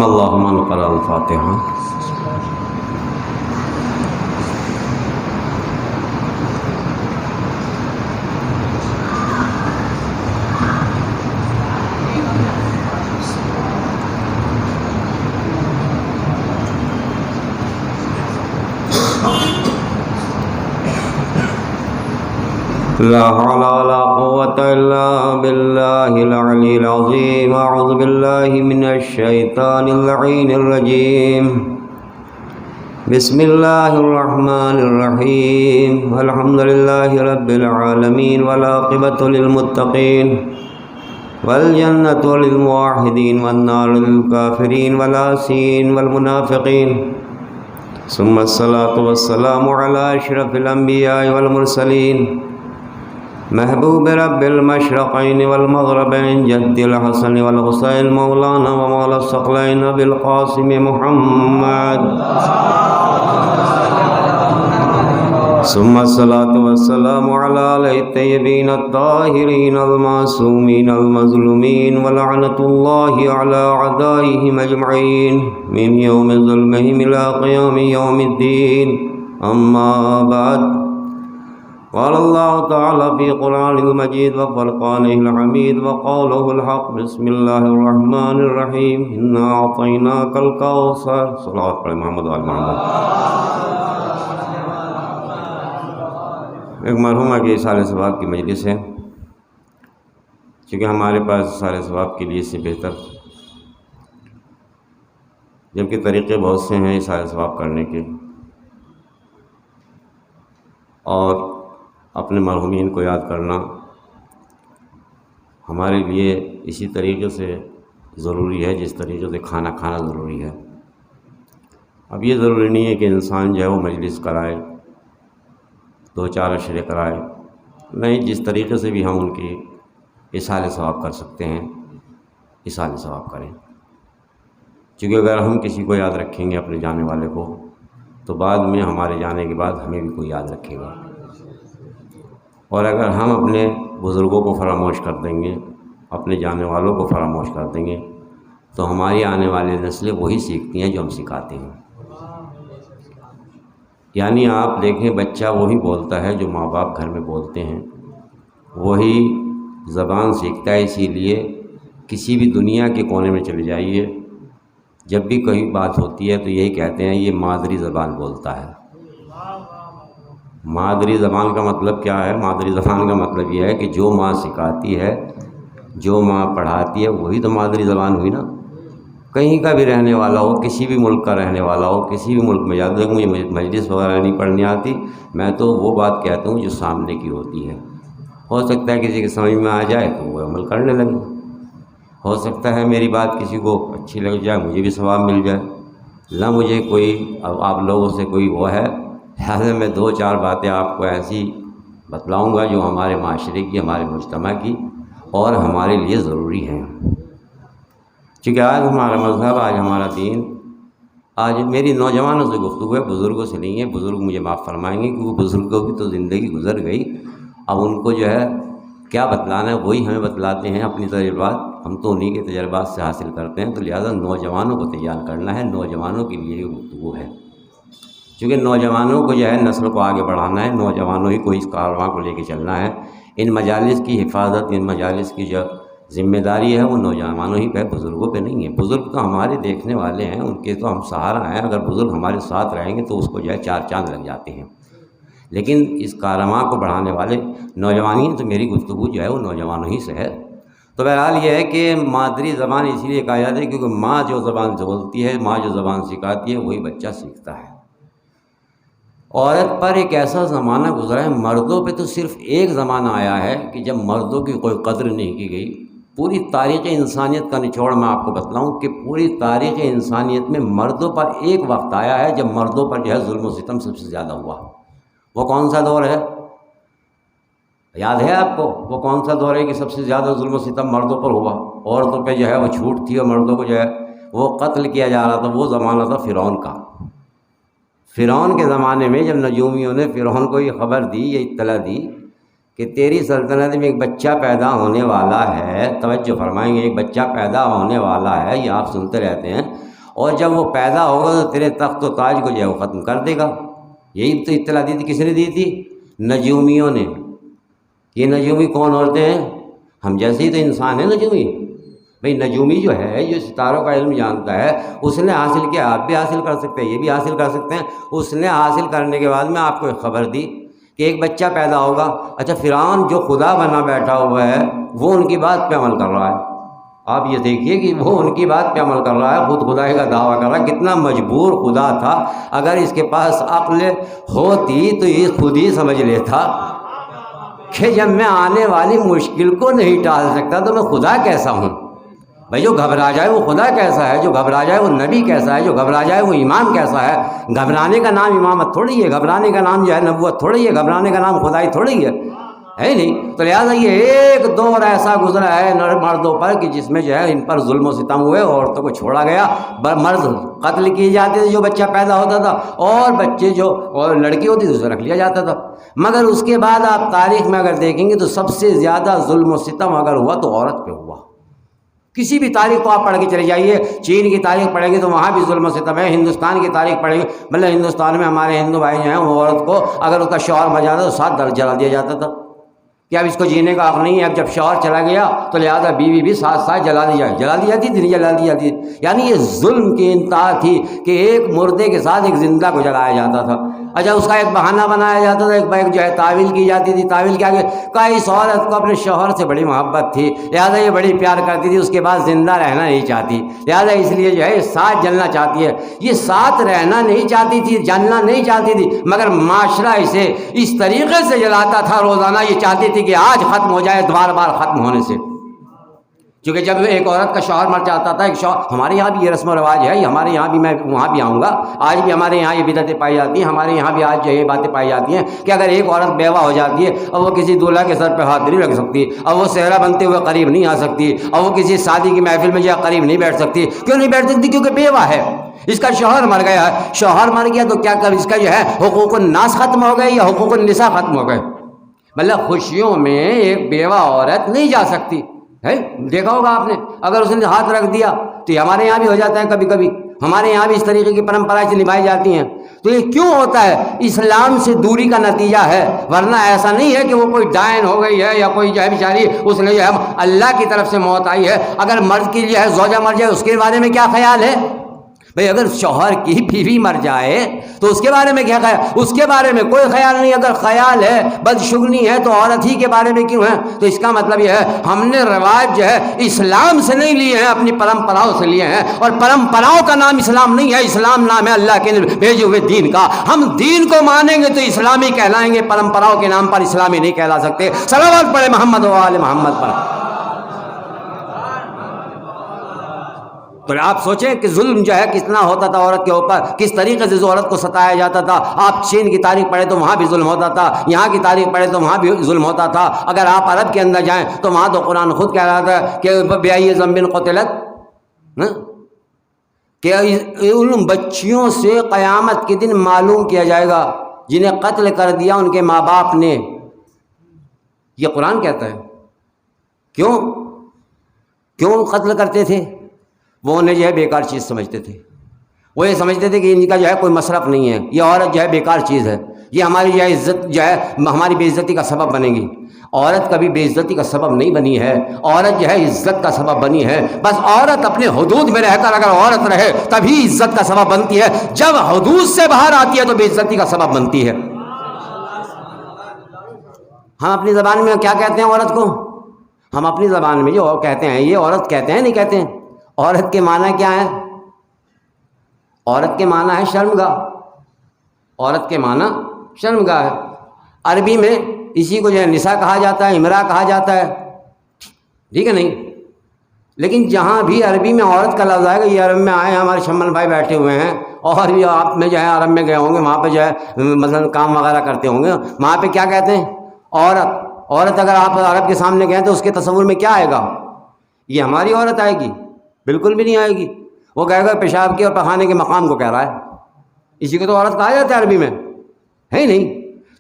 رحم اللہ من قرأ الفاتحہ۔ لا حول ولا قوة إلا بالله العلي العظيم۔ أعوذ بالله من الشيطان اللعين الرجيم۔ بسم الله الرحمن الرحيم۔ الحمد لله رب العالمين، والعاقبة للمتقين، والجنة للموحدين، والنار للكافرين والعاصين والمنافقين، ثم الصلاة والسلام على أشرف الأنبياء والمرسلين، محبوب رب المشرقين والمغربين، جد الحسن والحسين، مولانا ومولا الثقلين أبي القاسم محمد، ثم الصلاة والسلام على آله الطيبين الطاهرين المعصومين المظلومين، ولعنة الله على أعدائهم أجمعين من يوم ظلمهم إلى قيام يوم الدين، أما بعد، قال الله تعالى في قرآن المجيد وفرقانه الحميد وقوله الحق، بسم الله الرحمن الرحيم، إنا أعطيناك الكوثر۔ صلوات پڑھیں محمد وآل محمد۔ ایک مرحومہ کی اصالہ ثواب کی مجلس ہے، چونکہ ہمارے پاس اصالہ ثواب کے لیے اس سے بہتر جبکہ طریقے بہت سے ہیں اصالہ ثواب کرنے کے، اور اپنے مرحومین کو یاد کرنا ہمارے لیے اسی طریقے سے ضروری ہے جس طریقے سے کھانا کھانا ضروری ہے۔ اب یہ ضروری نہیں ہے کہ انسان جو ہے وہ مجلس کرائے، دو چار اشرے کرائے، نہیں، جس طریقے سے بھی ہم ان کی اصالہ ثواب کر سکتے ہیں اصالہ ثواب کریں، کیونکہ اگر ہم کسی کو یاد رکھیں گے اپنے جانے والے کو تو بعد میں ہمارے جانے کے بعد ہمیں بھی کوئی یاد رکھے گا، اور اگر ہم اپنے بزرگوں کو فراموش کر دیں گے، اپنے جانے والوں کو فراموش کر دیں گے تو ہماری آنے والی نسلیں وہی سیکھتی ہیں جو ہم سکھاتے ہیں۔ یعنی آپ دیکھیں، بچہ وہی بولتا ہے جو ماں باپ گھر میں بولتے ہیں، وہی زبان سیکھتا ہے۔ اسی لیے کسی بھی دنیا کے کونے میں چلے جائیے، جب بھی کوئی بات ہوتی ہے تو یہی کہتے ہیں یہ مادری زبان بولتا ہے۔ مادری زبان کا مطلب کیا ہے؟ مادری زبان کا مطلب یہ ہے کہ جو ماں سکھاتی ہے، جو ماں پڑھاتی ہے، وہی تو مادری زبان ہوئی نا۔ کہیں کا بھی رہنے والا ہو، کسی بھی ملک کا رہنے والا ہو، کسی بھی ملک میں جاتا ہوں، مجھے مجلس وغیرہ نہیں پڑھنی آتی، میں تو وہ بات کہتا ہوں جو سامنے کی ہوتی ہے۔ ہو سکتا ہے کسی کے سمجھ میں آ جائے تو وہ عمل کرنے لگے، ہو سکتا ہے میری بات کسی کو اچھی لگ جائے، مجھے بھی ثواب مل جائے، نہ مجھے کوئی اب آپ لوگوں سے کوئی وہ ہے، لہٰذا میں دو چار باتیں آپ کو ایسی بتلاؤں گا جو ہمارے معاشرے کی، ہمارے مجتمع کی اور ہمارے لیے ضروری ہیں۔ چونکہ آج ہمارا مذہب، آج ہمارا دین، آج میری نوجوانوں سے گفتگو ہے، بزرگوں سے نہیں ہے۔ بزرگ مجھے معاف فرمائیں گے کیونکہ بزرگوں کی تو زندگی گزر گئی، اب ان کو جو ہے کیا بتلانا ہے وہی ہمیں بتلاتے ہیں اپنی تجربات، ہم تو انہی کے تجربات سے حاصل کرتے ہیں، تو لہٰذا نوجوانوں کو تیار کرنا ہے، نوجوانوں کے لیے یہ گفتگو ہے، کیونکہ نوجوانوں کو جو ہے نسل کو آگے بڑھانا ہے، نوجوانوں ہی کو اس کارواں کو لے کے چلنا ہے۔ ان مجالس کی حفاظت، ان مجالس کی جو ذمہ داری ہے وہ نوجوانوں ہی پہ، بزرگوں پہ نہیں ہے۔ بزرگ تو ہمارے دیکھنے والے ہیں، ان کے تو ہم سہارا ہیں، اگر بزرگ ہمارے ساتھ رہیں گے تو اس کو جو ہے چار چاند لگ جاتے ہیں، لیکن اس کارواں کو بڑھانے والے نوجوان ہی ہیں، تو میری گفتگو جو ہے وہ نوجوانوں ہی سے ہے۔ تو بہرحال یہ ہے کہ مادری زبان اس لیے کہا جاتا ہے کیونکہ ماں جو زبان بولتی ہے، ماں جو زبان سکھاتی ہے، وہی بچہ سیکھتا ہے۔ عورت پر ایک ایسا زمانہ گزرا ہے، مردوں پہ تو صرف ایک زمانہ آیا ہے کہ جب مردوں کی کوئی قدر نہیں کی گئی۔ پوری تاریخ انسانیت کا نچوڑ میں آپ کو بتلاؤں کہ پوری تاریخ انسانیت میں مردوں پر ایک وقت آیا ہے جب مردوں پر جو ہے ظلم و ستم سب سے زیادہ ہوا۔ وہ کون سا دور ہے؟ یاد ہے آپ کو وہ کون سا دور ہے کہ سب سے زیادہ ظلم و ستم مردوں پر ہوا؟ عورتوں پہ جو ہے وہ چھوٹ تھی اور مردوں کو جو ہے وہ قتل کیا جا رہا تھا۔ وہ زمانہ تھا فرعون کا۔ فرعون کے زمانے میں جب نجومیوں نے فرعون کو یہ خبر دی، یہ اطلاع دی کہ تیری سلطنت میں ایک بچہ پیدا ہونے والا ہے، توجہ فرمائیں گے، ایک بچہ پیدا ہونے والا ہے، یہ آپ سنتے رہتے ہیں، اور جب وہ پیدا ہوگا تو تیرے تخت و تاج کو جو ہے وہ ختم کر دے گا۔ یہی تو اطلاع دی تھی، کس نے دی تھی؟ نجومیوں نے۔ یہ نجومی کون ہوتے ہیں؟ ہم جیسے ہی تو انسان ہے نجومی بھئی۔ نجومی جو ہے، جو ستاروں کا علم جانتا ہے، اس نے حاصل کیا، آپ بھی حاصل کر سکتے ہیں، یہ بھی حاصل کر سکتے ہیں۔ اس نے حاصل کرنے کے بعد میں آپ کو ایک خبر دی کہ ایک بچہ پیدا ہوگا۔ اچھا، فرعون جو خدا بنا بیٹھا ہوا ہے وہ ان کی بات پہ عمل کر رہا ہے۔ آپ یہ دیکھیے کہ وہ ان کی بات پہ عمل کر رہا ہے، خود خدائی کا دعویٰ کر رہا ہے۔ کتنا مجبور خدا تھا، اگر اس کے پاس عقل ہوتی تو یہ خود ہی سمجھ لیتا کہ جب میں آنے والی مشکل کو نہیں ٹال سکتا تو میں خدا کیسا ہوں۔ بھائی جو گھبرا جائے وہ خدا کیسا ہے، جو گھبرا جائے وہ نبی کیسا ہے، جو گھبرا جائے وہ امام کیسا ہے۔ گھبرانے کا نام امامت تھوڑی ہے، گھبرانے کا نام جو ہے نبوت تھوڑی ہے، گھبرانے کا نام خدائی تھوڑی ہے نہیں۔ تو لہٰذا یہ ایک دور ایسا گزرا ہے مردوں پر کہ جس میں جو ہے ان پر ظلم و ستم ہوئے، عورتوں کو چھوڑا گیا، مرد قتل کیے جاتے تھے جو بچہ پیدا ہوتا تھا، اور بچے جو اور لڑکی ہوتی تھی اسے رکھ لیا جاتا تھا۔ مگر اس کے بعد آپ تاریخ میں اگر دیکھیں گے تو سب سے زیادہ ظلم و ستم اگر ہوا تو عورت پہ ہوا۔ کسی بھی تاریخ کو آپ پڑھ کے چلے جائیے، چین کی تاریخ پڑھیں گے تو وہاں بھی ظلم و ستم ہے، ہندوستان کی تاریخ پڑھیں گے، مطلب ہندوستان میں ہمارے ہندو بھائی جو ہیں وہ عورت کو اگر اس کا شوہر مر جاتا تو 7 درجہ جلا دیا جاتا تھا کہ اب اس کو جینے کا حق نہیں ہے۔ اب جب شوہر چلا گیا تو لہٰذا بیوی بھی 7 جلا دی جاتی تھی، نہیں جلا دی جاتی۔ یعنی یہ ظلم کی انتہا تھی کہ ایک مردے کے ساتھ ایک زندہ کو جلایا جاتا تھا۔ اچھا، اس کا ایک بہانہ بنایا جاتا تھا، ایک جو ہے تعویل کی جاتی تھی۔ تعویل کیا کہ اس عورت کو اپنے شوہر سے بڑی محبت تھی، لہٰذا یہ بڑی پیار کرتی تھی، اس کے بعد زندہ رہنا نہیں چاہتی، لہٰذا اس لیے جو ہے 7 جلنا چاہتی ہے۔ یہ 7 رہنا نہیں چاہتی تھی، جلنا نہیں چاہتی تھی، مگر معاشرہ اسے اس طریقے سے جلاتا تھا روزانہ، یہ چاہتی تھی کہ آج ختم ہو جائے، بار بار ختم ہونے سے۔ کیونکہ جب ایک عورت کا شوہر مر جاتا تھا، ایک شوہر، ہمارے یہاں بھی یہ رسم و رواج ہے، ہمارے یہاں بھی، میں وہاں بھی آؤں گا، آج بھی ہمارے یہاں یہ بدعتیں پائی جاتی ہیں، ہمارے یہاں بھی آج یہ باتیں پائی جاتی ہیں کہ اگر ایک عورت بیوہ ہو جاتی ہے اور وہ کسی دولہا کے سر پہ ہاتھ نہیں رکھ سکتی، اور وہ صحرا بنتے ہوئے قریب نہیں آ سکتی، اور وہ کسی شادی کی محفل میں جو قریب نہیں بیٹھ سکتی۔ کیوں نہیں بیٹھ سکتی؟ کیونکہ بیوہ ہے، اس کا شوہر مر گیا ہے۔ شوہر مر گیا تو کیا کر اس کا جو ہے حقوق الناس ختم ہو گئے یا حقوق النساء ختم ہو گئے؟ مطلب خوشیوں میں ایک بیوہ عورت نہیں جا سکتی ہے، دیکھا ہوگا آپ نے، اگر اس نے ہاتھ رکھ دیا تو یہ ہمارے یہاں بھی ہو جاتا ہے کبھی کبھی، ہمارے یہاں بھی اس طریقے کی پرمپرائیں سے نبھائی جاتی ہیں۔ تو یہ کیوں ہوتا ہے؟ اسلام سے دوری کا نتیجہ ہے، ورنہ ایسا نہیں ہے کہ وہ کوئی ڈائن ہو گئی ہے یا کوئی جو ہے بیچاری اس نے جو ہے اللہ کی طرف سے موت آئی ہے۔ اگر مرد کی جو ہے زوجہ مر جائے اس کے بارے میں کیا خیال ہے؟ بھئی اگر شوہر کی بیوی مر جائے تو اس کے بارے میں کیا خیال؟ اس کے بارے میں کوئی خیال نہیں۔ اگر خیال ہے، بدشگنی ہے، تو عورت ہی کے بارے میں کیوں ہے؟ تو اس کا مطلب یہ ہے ہم نے رواج جو ہے اسلام سے نہیں لیے ہیں، اپنی پرمپراؤں سے لیے ہیں، اور پرمپراؤں کا نام اسلام نہیں ہے، اسلام نام ہے اللہ کے بھیجے ہوئے دین کا۔ ہم دین کو مانیں گے تو اسلامی کہلائیں گے، پرمپراؤں کے نام پر اسلامی نہیں کہلا سکتے۔ صلوات پڑھے محمد و آل محمد پر۔ تو آپ سوچیں کہ ظلم جو ہے کتنا ہوتا تھا عورت کے اوپر، کس طریقے سے عورت کو ستایا جاتا تھا۔ آپ چین کی تاریخ پڑھیں تو وہاں بھی ظلم ہوتا تھا، یہاں کی تاریخ پڑھیں تو وہاں بھی ظلم ہوتا تھا۔ اگر آپ عرب کے اندر جائیں تو وہاں تو قرآن خود کہہ رہا تھا کہ بِأَيِّ ذَنبٍ قُتِلَتْ، کہ ان بچیوں سے قیامت کے دن معلوم کیا جائے گا جنہیں قتل کر دیا ان کے ماں باپ نے۔ یہ قرآن کہتا ہے۔ کیوں قتل کرتے تھے؟ وہ انہیں جو ہے بیکار چیز سمجھتے تھے، وہ یہ سمجھتے تھے کہ ان کا جو ہے کوئی مصرف نہیں ہے، یہ عورت جو ہے بیکار چیز ہے، یہ ہماری جو ہے عزت جو ہے ہماری بے عزتی کا سبب بنے گی۔ عورت کبھی بے عزتی کا سبب نہیں بنی ہے، عورت جو ہے عزت کا سبب بنی ہے۔ بس عورت اپنے حدود میں رہ کر اگر عورت رہے تبھی عزت کا سبب بنتی ہے، جب حدود سے باہر آتی ہے تو بے عزتی کا سبب بنتی ہے۔ ہم اپنی زبان میں کیا کہتے ہیں عورت کو؟ ہم اپنی زبان میں جو کہتے ہیں یہ عورت کہتے ہیں، نہیں کہتے ہیں؟ عورت کے معنی کیا ہے؟ عورت کے معنی ہے شرمگاہ، عورت کے معنی شرمگاہ ہے۔ عربی میں اسی کو جو ہے نساء کہا جاتا ہے، امرا کہا جاتا ہے، ٹھیک ہے نہیں؟ لیکن جہاں بھی عربی میں عورت کا لفظ آئے گا، یہ عرب میں آئے ہیں، ہمارے شمن بھائی بیٹھے ہوئے ہیں، اور بھی آپ میں جو ہے عرب میں گئے ہوں گے، وہاں پہ جو ہے مثلا کام وغیرہ کرتے ہوں گے، وہاں پہ کیا کہتے ہیں؟ عورت اگر آپ عرب کے سامنے گئے تو اس کے تصور میں کیا آئے گا؟ یہ ہماری عورت آئے گی؟ بالکل بھی نہیں آئے گی۔ وہ کہے گا پیشاب کے اور پخانے کے مقام کو کہہ رہا ہے، اسی کو تو عورت کہا جاتا ہے عربی میں، ہے ہی نہیں؟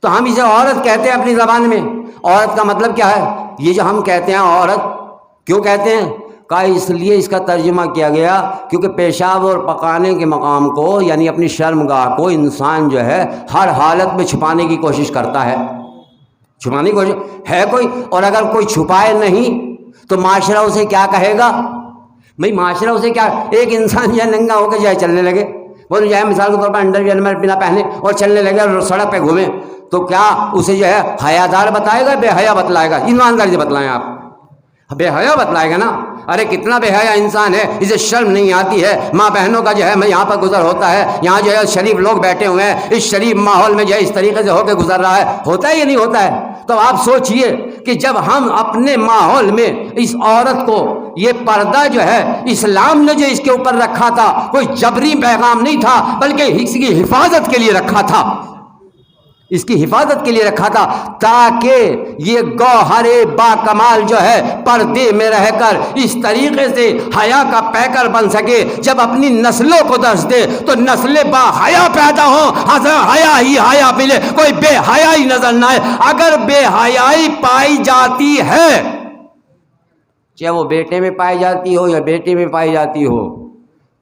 تو ہم اسے عورت کہتے ہیں اپنی زبان میں۔ عورت کا مطلب کیا ہے؟ یہ جو ہم کہتے ہیں عورت، کیوں کہتے ہیں؟ کا اس لیے اس کا ترجمہ کیا گیا کیونکہ پیشاب اور پکانے کے مقام کو یعنی اپنی شرمگاہ کو انسان جو ہے ہر حالت میں چھپانے کی کوشش کرتا ہے، چھپانے کی کوشش ہے کوئی، اور اگر کوئی چھپائے نہیں تو معاشرہ اسے کیا کہے گا؟ بھائی معاشرہ اسے کیا، ایک انسان جو ہے ننگا ہو کے جو ہے چلنے لگے، وہ جو ہے مثال کے طور پر انڈر ویئر بنا پہنے اور چلنے لگے اور سڑک پہ گھومے، تو کیا اسے جو ہے حیادار بتائے گا، بے حیا بتلائے گا؟ ایمانداری سے بتلائیں آپ، بے حیا بتلائے گا نا۔ ارے کتنا بے حیا انسان ہے، اسے شرم نہیں آتی ہے؟ ماں بہنوں کا جو ہے میں یہاں پر گزر ہوتا ہے، یہاں جو ہے شریف لوگ بیٹھے ہوئے ہیں، اس شریف ماحول میں جو ہے اس طریقے سے ہو کے گزر رہا ہے، ہوتا ہے یا نہیں ہوتا ہے؟ تو آپ سوچئے کہ جب ہم اپنے ماحول میں اس عورت کو یہ پردہ جو ہے اسلام نے جو اس کے اوپر رکھا تھا کوئی جبری پیغام نہیں تھا، بلکہ اس کی حفاظت کے لیے رکھا تھا، اس کی حفاظت کے لیے رکھا تھا، تاکہ یہ گوہر با کمال جو ہے پردے میں رہ کر اس طریقے سے حیا کا پیکر بن سکے، جب اپنی نسلوں کو درس دے تو نسل با حیا پیدا ہو، حیا ہی حیا ملے، کوئی بے حیائی نظر نہ آئے۔ اگر بے حیائی پائی جاتی ہے، چاہے وہ بیٹے میں پائی جاتی ہو یا بیٹی میں پائی جاتی ہو،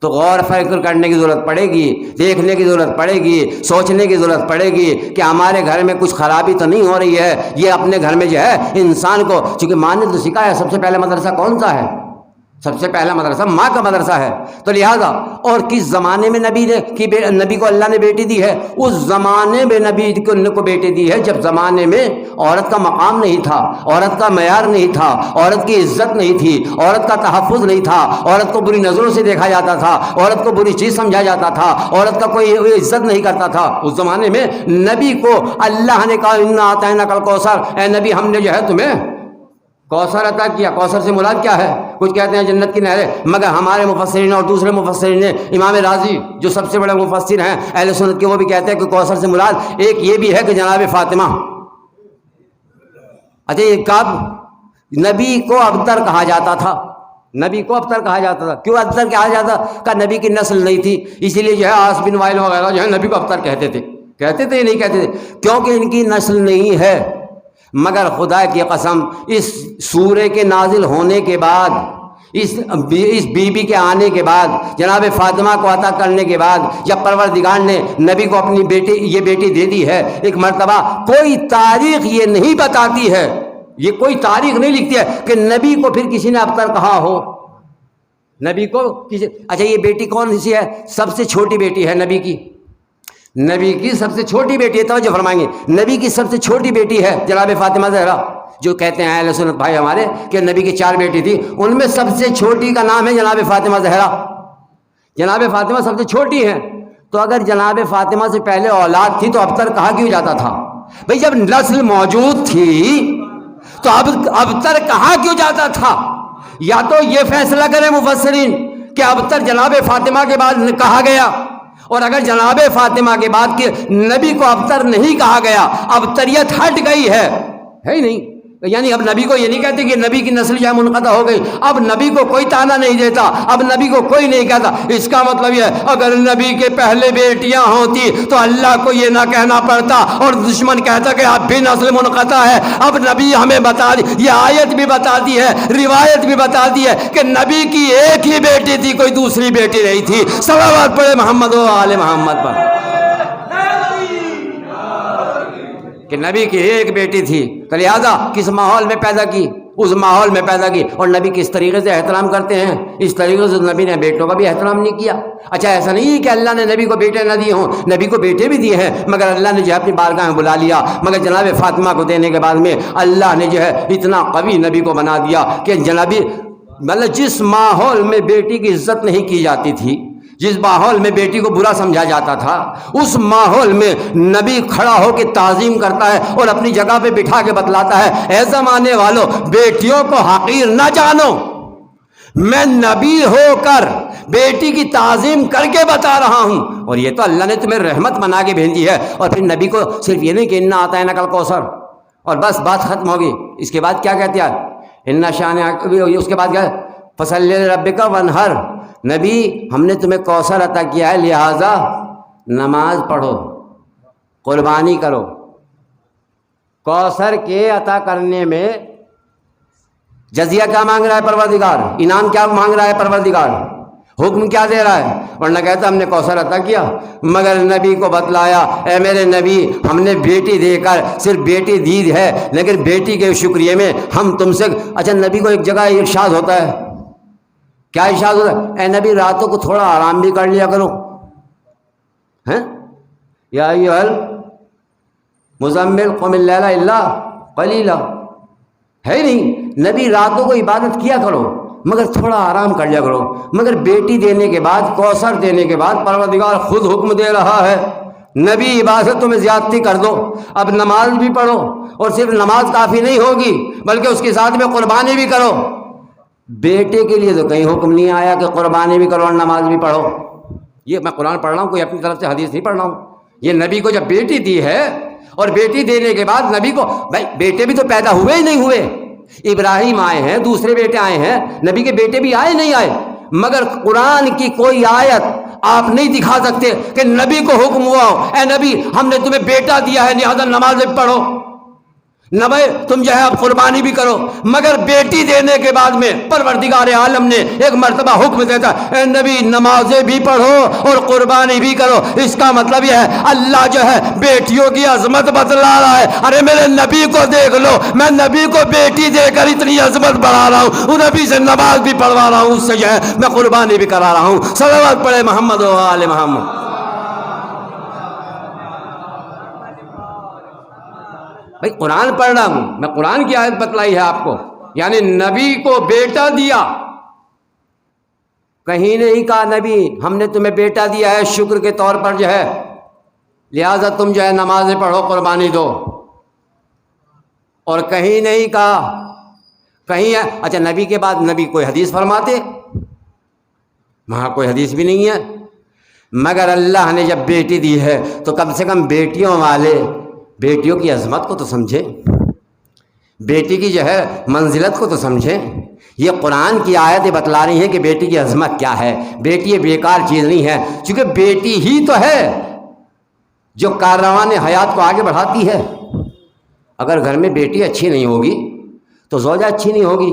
تو غور فکر کرنے کی ضرورت پڑے گی، دیکھنے کی ضرورت پڑے گی، سوچنے کی ضرورت پڑے گی کہ ہمارے گھر میں کچھ خرابی تو نہیں ہو رہی ہے۔ یہ اپنے گھر میں جو ہے انسان کو، چونکہ ماں نے تو سکھایا، سب سے پہلا مدرسہ کون سا ہے؟ سب سے پہلا مدرسہ ماں کا مدرسہ ہے۔ تو لہذا اور کس زمانے میں نبی کو اللہ نے بیٹی دی ہے؟ اس زمانے میں نبی کو بیٹی دی ہے جب زمانے میں عورت کا مقام نہیں تھا، عورت کا معیار نہیں تھا، عورت کی عزت نہیں تھی، عورت کا تحفظ نہیں تھا، عورت کو بری نظروں سے دیکھا جاتا تھا، عورت کو بری چیز سمجھا جاتا تھا، عورت کا کوئی عزت نہیں کرتا تھا۔ اس زمانے میں نبی کو اللہ نے کہا انا اعطیناک الکوثر، اے نبی ہم نے جو ہے تمہیں کوثر عطا کیا۔ کوثر سے مراد کیا ہے؟ کچھ کہتے ہیں جنت کی نہریں، مگر ہمارے مفسرین اور دوسرے مفسرین نے، امام راضی جو سب سے بڑے مفسر ہیں اہل سنت کے، وہ بھی کہتے ہیں کہ کوثر سے مراد ایک یہ بھی ہے کہ جناب فاطمہ۔ اچھا یہ کب نبی کو ابتر کہا جاتا تھا؟ نبی کو ابتر کہا جاتا تھا، کیوں ابتر کہا جاتا؟ کہ نبی کی نسل نہیں تھی، اسی لیے جو ہے عاص بن وائل وغیرہ جو ہے نبی کو ابتر کہتے تھے یا نہیں کہتے تھے؟ کیونکہ ان کی نسل نہیں ہے۔ مگر خدا کی قسم اس سورے کے نازل ہونے کے بعد، اس بی بی کے آنے کے بعد، جناب فاطمہ کو عطا کرنے کے بعد، جب پروردگار نے نبی کو اپنی یہ بیٹی دے دی ہے ایک مرتبہ، کوئی تاریخ یہ نہیں بتاتی ہے، یہ کوئی تاریخ نہیں لکھتی ہے کہ نبی کو پھر کسی نے ابتر کہا ہو۔ نبی کو کسی، اچھا یہ بیٹی کون سی ہے؟ سب سے چھوٹی بیٹی ہے نبی کی، نبی کی سب سے چھوٹی بیٹی ہے، توجہ فرمائیں گے، نبی کی سب سے چھوٹی بیٹی ہے جناب فاطمہ زہرا۔ جو کہتے ہیں اہل سنت بھائی ہمارے کہ نبی کی 4 بیٹی تھی، ان میں سب سے چھوٹی کا نام ہے جناب فاطمہ زہرا۔ جناب فاطمہ سب سے چھوٹی ہیں، تو اگر جناب فاطمہ سے پہلے اولاد تھی تو ابتر کہا کیوں جاتا تھا؟ بھئی جب نسل موجود تھی تو اب ابتر کہا کیوں جاتا تھا؟ یا تو یہ فیصلہ کریں مفسرین کہ ابتر جناب فاطمہ کے بعد کہا گیا، اور اگر جناب فاطمہ کے بعد کے نبی کو ابتر نہیں کہا گیا، ابتریت ہٹ گئی ہے ہی نہیں، یعنی اب نبی کو یہ نہیں کہتے کہ نبی کی نسل جو منقطع ہو گئی، اب نبی کو کوئی تانا نہیں دیتا، اب نبی کو کوئی نہیں کہتا۔ اس کا مطلب یہ ہے اگر نبی کے پہلے بیٹیاں ہوتی تو اللہ کو یہ نہ کہنا پڑتا اور دشمن کہتا کہ اب بھی نسل منقطع ہے۔ اب نبی ہمیں بتا دی، یہ آیت بھی بتاتی ہے، روایت بھی بتاتی ہے کہ نبی کی ایک ہی بیٹی تھی، کوئی دوسری بیٹی نہیں تھی۔ صلوات پڑھے محمد و آل محمد پر، کہ نبی کی ایک بیٹی تھی، تو لہٰذا کس ماحول میں پیدا کی؟ اس ماحول میں پیدا کی۔ اور نبی کس طریقے سے احترام کرتے ہیں؟ اس طریقے سے نبی نے بیٹوں کا بھی احترام نہیں کیا۔ اچھا ایسا نہیں کہ اللہ نے نبی کو بیٹے نہ دیے ہوں، نبی کو بیٹے بھی دیے ہیں، مگر اللہ نے جو ہے اپنی بارگاہ میں بلا لیا۔ مگر جناب فاطمہ کو دینے کے بعد میں اللہ نے جو ہے اتنا قوی نبی کو بنا دیا کہ جنابی مطلب جس ماحول میں بیٹی کی عزت نہیں کی جاتی تھی، جس ماحول میں بیٹی کو برا سمجھا جاتا تھا، اس ماحول میں نبی کھڑا ہو کے تعظیم کرتا ہے اور اپنی جگہ پہ بٹھا کے بتلاتا ہے اے زمانے والوں، بیٹیوں کو حقیر نہ جانو، میں نبی ہو کر بیٹی کی تعظیم کر کے بتا رہا ہوں، اور یہ تو اللہ نے تمہیں رحمت بنا کے بھیجی ہے۔ اور پھر نبی کو صرف یہ نہیں کہ انا اعطیناک الکوثر اور بس بات ختم ہوگی، اس کے بعد کیا کہتے ہیں؟ انا شانئک، اس کے بعد کیا ہے؟ فصلی لربک وانحر، نبی ہم نے تمہیں کوثر عطا کیا ہے، لہٰذا نماز پڑھو، قربانی کرو۔ کوثر کے عطا کرنے میں جزیہ کیا مانگ رہا ہے پروردگار؟ انعام کیا مانگ رہا ہے پروردگار؟ حکم کیا دے رہا ہے؟ ورنہ کہتا ہم نے کوثر عطا کیا، مگر نبی کو بتلایا اے میرے نبی ہم نے بیٹی دے کر صرف بیٹی دی ہے، لیکن بیٹی کے شکریہ میں ہم تم سے اچھا نبی کو ایک جگہ ارشاد ہوتا ہے، کیا ارشاد ہوتا ہے؟ اے نبی راتوں کو تھوڑا آرام بھی کر لیا کرو، ہیں یا ایھا المزمل قم اللیل الا قلیلا، ہے نہیں نبی راتوں کو عبادت کیا کرو مگر تھوڑا آرام کر لیا کرو۔ مگر بیٹی دینے کے بعد، کوثر دینے کے بعد پروردگار خود حکم دے رہا ہے نبی عبادتوں میں زیادتی کر دو، اب نماز بھی پڑھو، اور صرف نماز کافی نہیں ہوگی بلکہ اس کے ساتھ میں قربانی بھی کرو۔ بیٹے کے لیے تو کہیں حکم نہیں آیا کہ قربانی بھی کرو اور نماز بھی پڑھو۔ یہ میں قرآن پڑھ رہا ہوں، کوئی اپنی طرف سے حدیث نہیں پڑھ رہا ہوں، یہ نبی کو جب بیٹی دی ہے اور بیٹی دینے کے بعد نبی کو، بھائی بیٹے بھی تو پیدا ہوئے ہی نہیں ہوئے، ابراہیم آئے ہیں، دوسرے بیٹے آئے ہیں، نبی کے بیٹے بھی آئے نہیں آئے، مگر قرآن کی کوئی آیت آپ نہیں دکھا سکتے کہ نبی کو حکم ہوا ہو اے نبی ہم نے تمہیں بیٹا دیا ہے لہذا نماز پڑھو، نہ بھائی تم جو ہے اب قربانی بھی کرو۔ مگر بیٹی دینے کے بعد میں پروردگار عالم نے ایک مرتبہ حکم دیتا اے نبی نمازیں بھی پڑھو اور قربانی بھی کرو۔ اس کا مطلب یہ ہے اللہ جو ہے بیٹیوں کی عظمت بتلا رہا ہے، ارے میرے نبی کو دیکھ لو، میں نبی کو بیٹی دے کر اتنی عظمت بڑھا رہا ہوں، وہ نبی سے نماز بھی پڑھوا رہا ہوں، اس سے جو ہے میں قربانی بھی کرا رہا ہوں۔ صلوات پڑھے محمد و آل محمد۔ بھائی قرآن پڑھ رہا ہوں، میں قرآن کی آیت بتلائی ہے آپ کو، یعنی نبی کو بیٹا دیا، کہیں نہیں کہا نبی ہم نے تمہیں بیٹا دیا ہے شکر کے طور پر جو ہے لہذا تم جو ہے نمازیں پڑھو قربانی دو، اور کہیں نہیں کہا کہیں اچھا نبی کے بعد نبی کوئی حدیث فرماتے؟ وہاں کوئی حدیث بھی نہیں ہے۔ مگر اللہ نے جب بیٹی دی ہے تو کم سے کم بیٹیوں والے بیٹیوں کی عظمت کو تو سمجھیں، بیٹی کی جو ہے منزلت کو تو سمجھیں۔ یہ قرآن کی آیتیں بتلا رہی ہیں کہ بیٹی کی عظمت کیا ہے، بیٹی یہ بیکار چیز نہیں ہے، چونکہ بیٹی ہی تو ہے جو کاروان حیات کو آگے بڑھاتی ہے۔ اگر گھر میں بیٹی اچھی نہیں ہوگی تو زوجہ اچھی نہیں ہوگی،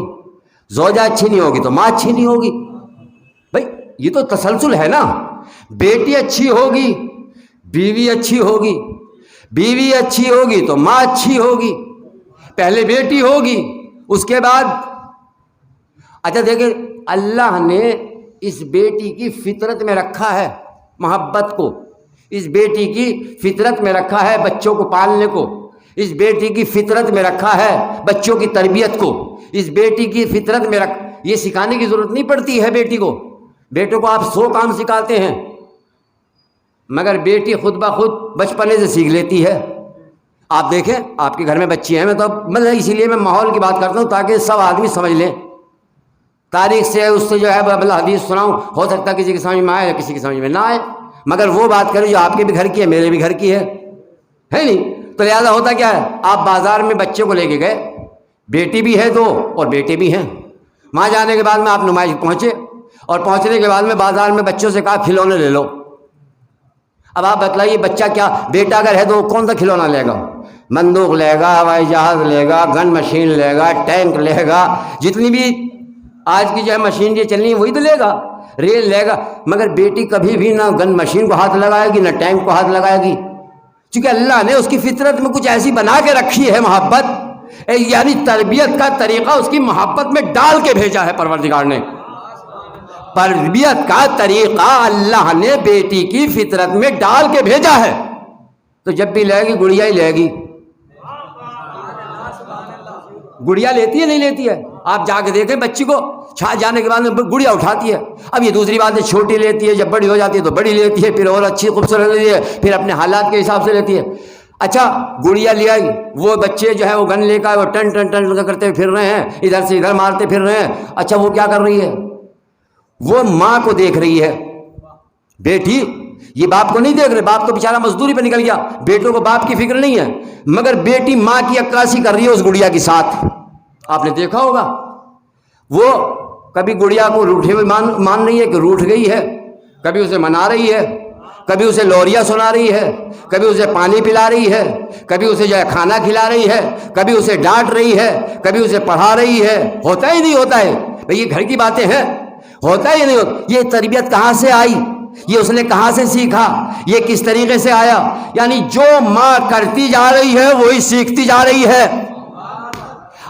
زوجہ اچھی نہیں ہوگی تو ماں اچھی نہیں ہوگی۔ بھائی یہ تو تسلسل ہے نا، بیٹی اچھی ہوگی بیوی اچھی ہوگی، بیوی اچھی ہوگی تو ماں اچھی ہوگی، پہلے بیٹی ہوگی اس کے بعد۔ اچھا دیکھیں اللہ نے اس بیٹی کی فطرت میں رکھا ہے محبت کو، اس بیٹی کی فطرت میں رکھا ہے بچوں کو پالنے کو، اس بیٹی کی فطرت میں رکھا ہے بچوں کی تربیت کو، اس بیٹی کی فطرت میں یہ سکھانے کی ضرورت نہیں پڑتی ہے بیٹی کو، بیٹوں کو آپ 100 کام سکھاتے ہیں مگر بیٹی خود بخود بچپنے سے سیکھ لیتی ہے۔ آپ دیکھیں آپ کے گھر میں بچی ہیں، میں تو مطلب اسی لیے میں ماحول کی بات کرتا ہوں تاکہ سب آدمی سمجھ لیں، تاریخ سے اس سے جو ہے بلا حدیث سناؤں، ہو سکتا ہے کسی کی سمجھ میں آئے یا کسی کی سمجھ میں نہ آئے، مگر وہ بات کریں جو آپ کے بھی گھر کی ہے میرے بھی گھر کی ہے نہیں؟ تو لہٰذا ہوتا کیا ہے، آپ بازار میں بچے کو لے کے گئے، بیٹی بھی ہے 2 اور بیٹے بھی ہیں، وہاں جانے کے بعد میں آپ نمائش پہنچے اور پہنچنے کے بعد میں بازار میں بچوں سے کہا کھلونے لے لو۔ اب آپ بتلائیے بچہ کیا، بیٹا اگر ہے تو کون سا کھلونا لے گا؟ بندوق لے گا، ہوائی جہاز لے گا، گن مشین لے گا، ٹینک لے گا، جتنی بھی آج کی جو ہے مشین یہ چل رہی ہے وہی تو لے گا، ریل لے گا۔ مگر بیٹی کبھی بھی نہ گن مشین کو ہاتھ لگائے گی نہ ٹینک کو ہاتھ لگائے گی، چونکہ اللہ نے اس کی فطرت میں کچھ ایسی بنا کے رکھی ہے محبت، یعنی تربیت کا طریقہ اس کی محبت میں ڈال کے بھیجا ہے پروردگار نے۔ تربیت کا طریقہ اللہ نے بیٹی کی فطرت میں ڈال کے بھیجا ہے، تو جب بھی لے گی گڑیا ہی لے گی۔ گڑیا لیتی ہے نہیں لیتی ہے؟ آپ جا کے دیکھیں بچی کو چھا جانے کے بعد میں گڑیا اٹھاتی ہے۔ اب یہ دوسری بات ہے چھوٹی لیتی ہے، جب بڑی ہو جاتی ہے تو بڑی لیتی ہے، پھر اور اچھی خوبصورت لیتی ہے، پھر اپنے حالات کے حساب سے لیتی ہے۔ اچھا گڑیا لے آئی، وہ بچے جو ہے وہ گن لے کر وہ ٹن ٹن ٹن کرتے پھر رہے ہیں، ادھر سے ادھر مارتے پھر رہے ہیں۔ اچھا وہ کیا کر رہی ہے؟ وہ ماں کو دیکھ رہی ہے، بیٹی یہ باپ کو نہیں دیکھ رہے، باپ تو بیچارہ مزدوری پہ نکل گیا، بیٹوں کو باپ کی فکر نہیں ہے، مگر بیٹی ماں کی عکاسی کر رہی ہے اس گڑیا کے ساتھ۔ آپ نے دیکھا ہوگا وہ کبھی گڑیا کو روٹھے ہوئے مان رہی ہے کہ روٹھ گئی ہے، کبھی اسے منا رہی ہے، کبھی اسے لوریاں سنا رہی ہے، کبھی اسے پانی پلا رہی ہے، کبھی اسے جو ہے کھانا کھلا رہی ہے، کبھی اسے ڈانٹ رہی ہے، کبھی اسے پڑھا رہی ہے. ہوتا ہی نہیں ہوتا ہے بھئی، یہ گھر کی باتیں ہیں، ہوتا ہی نہیں ہوتا. یہ تربیت کہاں سے آئی؟ یہ اس نے کہاں سے سیکھا؟ یہ کس طریقے سے آیا؟ یعنی جو ماں کرتی جا رہی ہے وہی سیکھتی جا رہی ہے.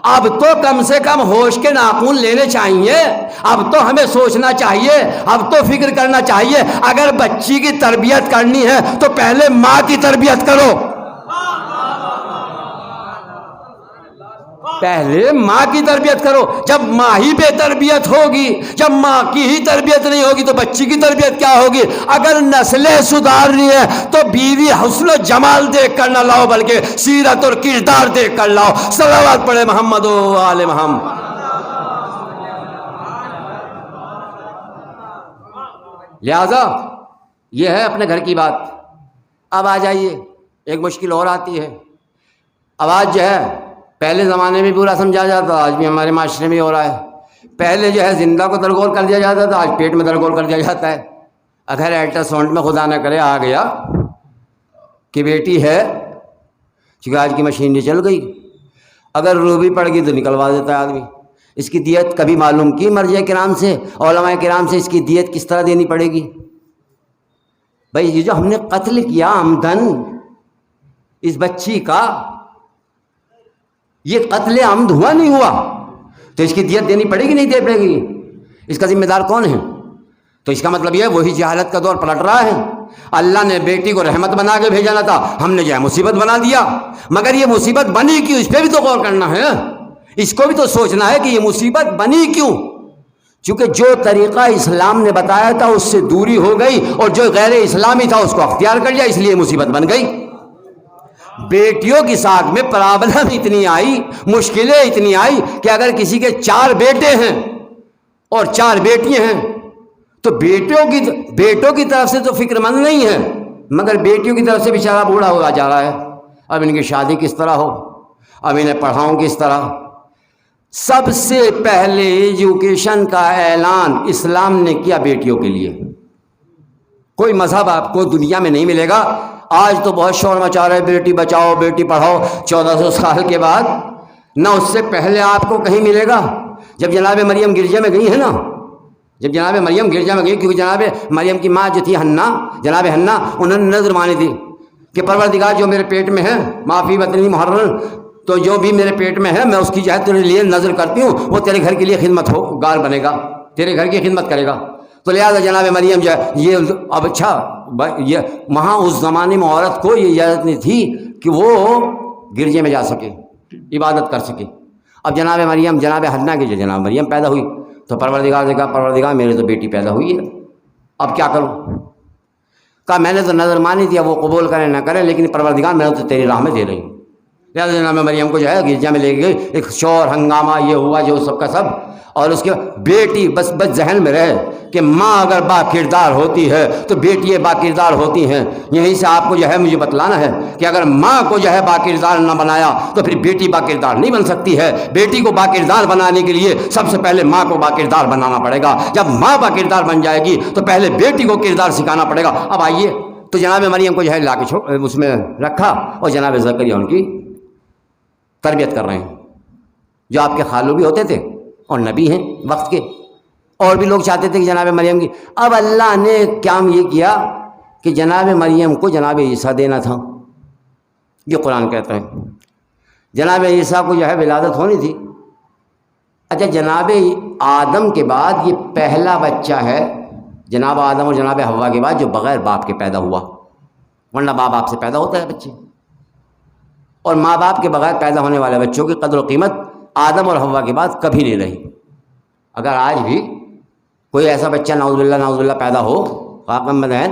اب تو کم سے کم ہوش کے ناخن لینے چاہیے، اب تو ہمیں سوچنا چاہیے، اب تو فکر کرنا چاہیے. اگر بچی کی تربیت کرنی ہے تو پہلے ماں کی تربیت کرو، پہلے ماں کی تربیت کرو. جب ماں ہی بے تربیت ہوگی، جب ماں کی ہی تربیت نہیں ہوگی تو بچی کی تربیت کیا ہوگی؟ اگر نسلیں سدھارنی ہے تو بیوی حسن و جمال دیکھ کر نہ لاؤ، بلکہ سیرت اور کردار دیکھ کر لاؤ. صلوات پڑھے محمد و آل محمد. لہذا یہ ہے اپنے گھر کی بات. اب آ جائیے، ایک مشکل اور آتی ہے. اب آج جو ہے، پہلے زمانے میں پورا سمجھا جاتا، آج بھی ہمارے معاشرے میں ہو رہا ہے. پہلے جو ہے زندہ کو درگور کر دیا جاتا تھا، آج پیٹ میں درگور کر دیا جاتا ہے. اگر الٹراساؤنڈ میں خدا نہ کرے آ گیا کہ بیٹی ہے، چونکہ آج کی مشین جو چل گئی، اگر روبی پڑ گئی تو نکلوا دیتا ہے آدمی. اس کی دیت کبھی معلوم کی مرجع کرام سے، علماء کرام سے، اس کی دیت کس طرح دینی پڑے گی؟ بھائی یہ جو ہم نے قتل کیا عمدن اس بچی کا، یہ قتل عمد ہوا نہیں ہوا تو اس کی دیت دینی پڑے گی نہیں دے پڑے گی؟ اس کا ذمہ دار کون ہے؟ تو اس کا مطلب یہ وہی جہالت کا دور پلٹ رہا ہے. اللہ نے بیٹی کو رحمت بنا کے بھیجا تھا، ہم نے جو ہے مصیبت بنا دیا. مگر یہ مصیبت بنی کیوں؟ اس پہ بھی تو غور کرنا ہے، اس کو بھی تو سوچنا ہے کہ یہ مصیبت بنی کیوں. چونکہ جو طریقہ اسلام نے بتایا تھا اس سے دوری ہو گئی، اور جو غیر اسلامی تھا اس کو اختیار کر لیا، اس لیے مصیبت بن گئی. بیٹیوں کی ساکھ میں پرابلم اتنی آئی، مشکلیں اتنی آئی کہ اگر کسی کے 4 بیٹے ہیں اور 4 بیٹیاں ہیں تو بیٹوں کی طرف سے تو فکر مند نہیں ہے، مگر بیٹیوں کی طرف سے بیچارہ بوڑھا ہوا جا رہا ہے. اب ان کی شادی کس طرح ہو، اب انہیں پڑھاؤں کس طرح؟ سب سے پہلے ایجوکیشن کا اعلان اسلام نے کیا بیٹیوں کے لیے. کوئی مذہب آپ کو دنیا میں نہیں ملے گا. آج تو بہت شور مچا رہے بیٹی بچاؤ بیٹی پڑھاؤ، 1400 سال کے بعد. نہ اس سے پہلے آپ کو کہیں ملے گا. جب جناب مریم گرجے میں گئی ہے نا، جب جناب مریم گرجا میں گئی، کیونکہ جناب مریم کی ماں جو تھی حنا، جناب حنا، انہوں نے نظر مانی تھی کہ پروردگار جو میرے پیٹ میں ہے، معافی بطنی محرر، تو جو بھی میرے پیٹ میں ہے میں اس کی جو ہے تیرے لیے نظر کرتی ہوں، وہ تیرے گھر کے لیے خدمت ہو گار بنے گا، تیرے گھر کی خدمت کرے گا. تو لہٰذا جناب مریم جو ہے یہ اب اچھا یہ وہاں اس زمانے میں عورت کو یہ اجازت نہیں تھی کہ وہ گرجے میں جا سکے، عبادت کر سکے. اب جناب مریم، جناب حنا کی جو جناب مریم پیدا ہوئی تو پروردگار نے کہا پروردگار میرے تو بیٹی پیدا ہوئی ہے، اب کیا کروں؟ کہا میں نے تو نظر مانی تھی، اب وہ قبول کریں نہ کریں، لیکن پروردگار میں تو تیری راہ میں دے رہی ہوں. لہٰذا جناب مریم کو جو ہے گرجا میں لے گئی، ایک شور ہنگامہ یہ ہوا جو سب کا سب. اور اس کے بیٹی بس ذہن میں رہے کہ ماں اگر با کردار ہوتی ہے تو بیٹیاں با کردار ہوتی ہیں. یہیں سے آپ کو جو ہے مجھے بتلانا ہے کہ اگر ماں کو جو ہے با کردار نہ بنایا تو پھر بیٹی با کردار نہیں بن سکتی ہے. بیٹی کو با کردار بنانے کے لیے سب سے پہلے ماں کو با کردار بنانا پڑے گا. جب ماں با کردار بن جائے گی تو پہلے بیٹی کو کردار سکھانا پڑے گا. اب آئیے تو جناب مریم کو جو ہے لا کے اس میں رکھا اور جناب زکریا ان کی تربیت کر رہے ہیں، جو آپ کے خالو بھی ہوتے تھے اور نبی ہیں وقت کے، اور بھی لوگ چاہتے تھے کہ جناب مریم کی. اب اللہ نے کام یہ کیا کہ جناب مریم کو جناب عیسیٰ دینا تھا. یہ قرآن کہتا ہے جناب عیسیٰ کو جو ہے ولادت ہونی تھی. اچھا جناب آدم کے بعد یہ پہلا بچہ ہے، جناب آدم اور جناب حوا کے بعد جو بغیر باپ کے پیدا ہوا، ورنہ باپ آپ سے پیدا ہوتا ہے بچے، اور ماں باپ کے بغیر پیدا ہونے والے بچوں کی قدر و قیمت آدم اور حوا کے بعد کبھی نہیں رہی. اگر آج بھی کوئی ایسا بچہ نعوذ باللہ پیدا ہو واقعہ میں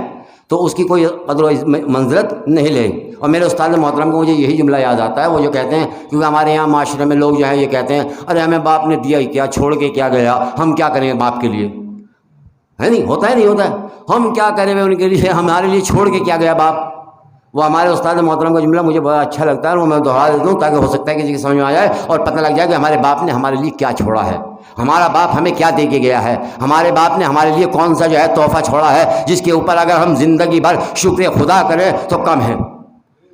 تو اس کی کوئی قدر و منزلت نہیں لے. اور میرے استاد محترم کو مجھے یہی جملہ یاد آتا ہے، وہ جو کہتے ہیں، کیونکہ ہمارے یہاں معاشرے میں لوگ جو ہیں یہ کہتے ہیں ارے ہمیں باپ نے دیا ہی کیا، چھوڑ کے کیا گیا، ہم کیا کریں باپ کے لیے، ہے نہیں ہوتا ہے نہیں ہوتا ہے، ہم کیا کریں ان کے لیے، ہمارے لیے چھوڑ کے کیا گیا باپ. وہ ہمارے استاد محترم کا جملہ مجھے بڑا اچھا لگتا ہے، وہ میں دہرا دیتا ہوں تاکہ ہو سکتا ہے کہ کسی کی سمجھ میں آ جائے اور پتہ لگ جائے کہ ہمارے باپ نے ہمارے لیے کیا چھوڑا ہے، ہمارا باپ ہمیں کیا دے کے گیا ہے، ہمارے باپ نے ہمارے لیے کون سا جو ہے تحفہ چھوڑا ہے جس کے اوپر اگر ہم زندگی بھر شکر خدا کریں تو کم ہے،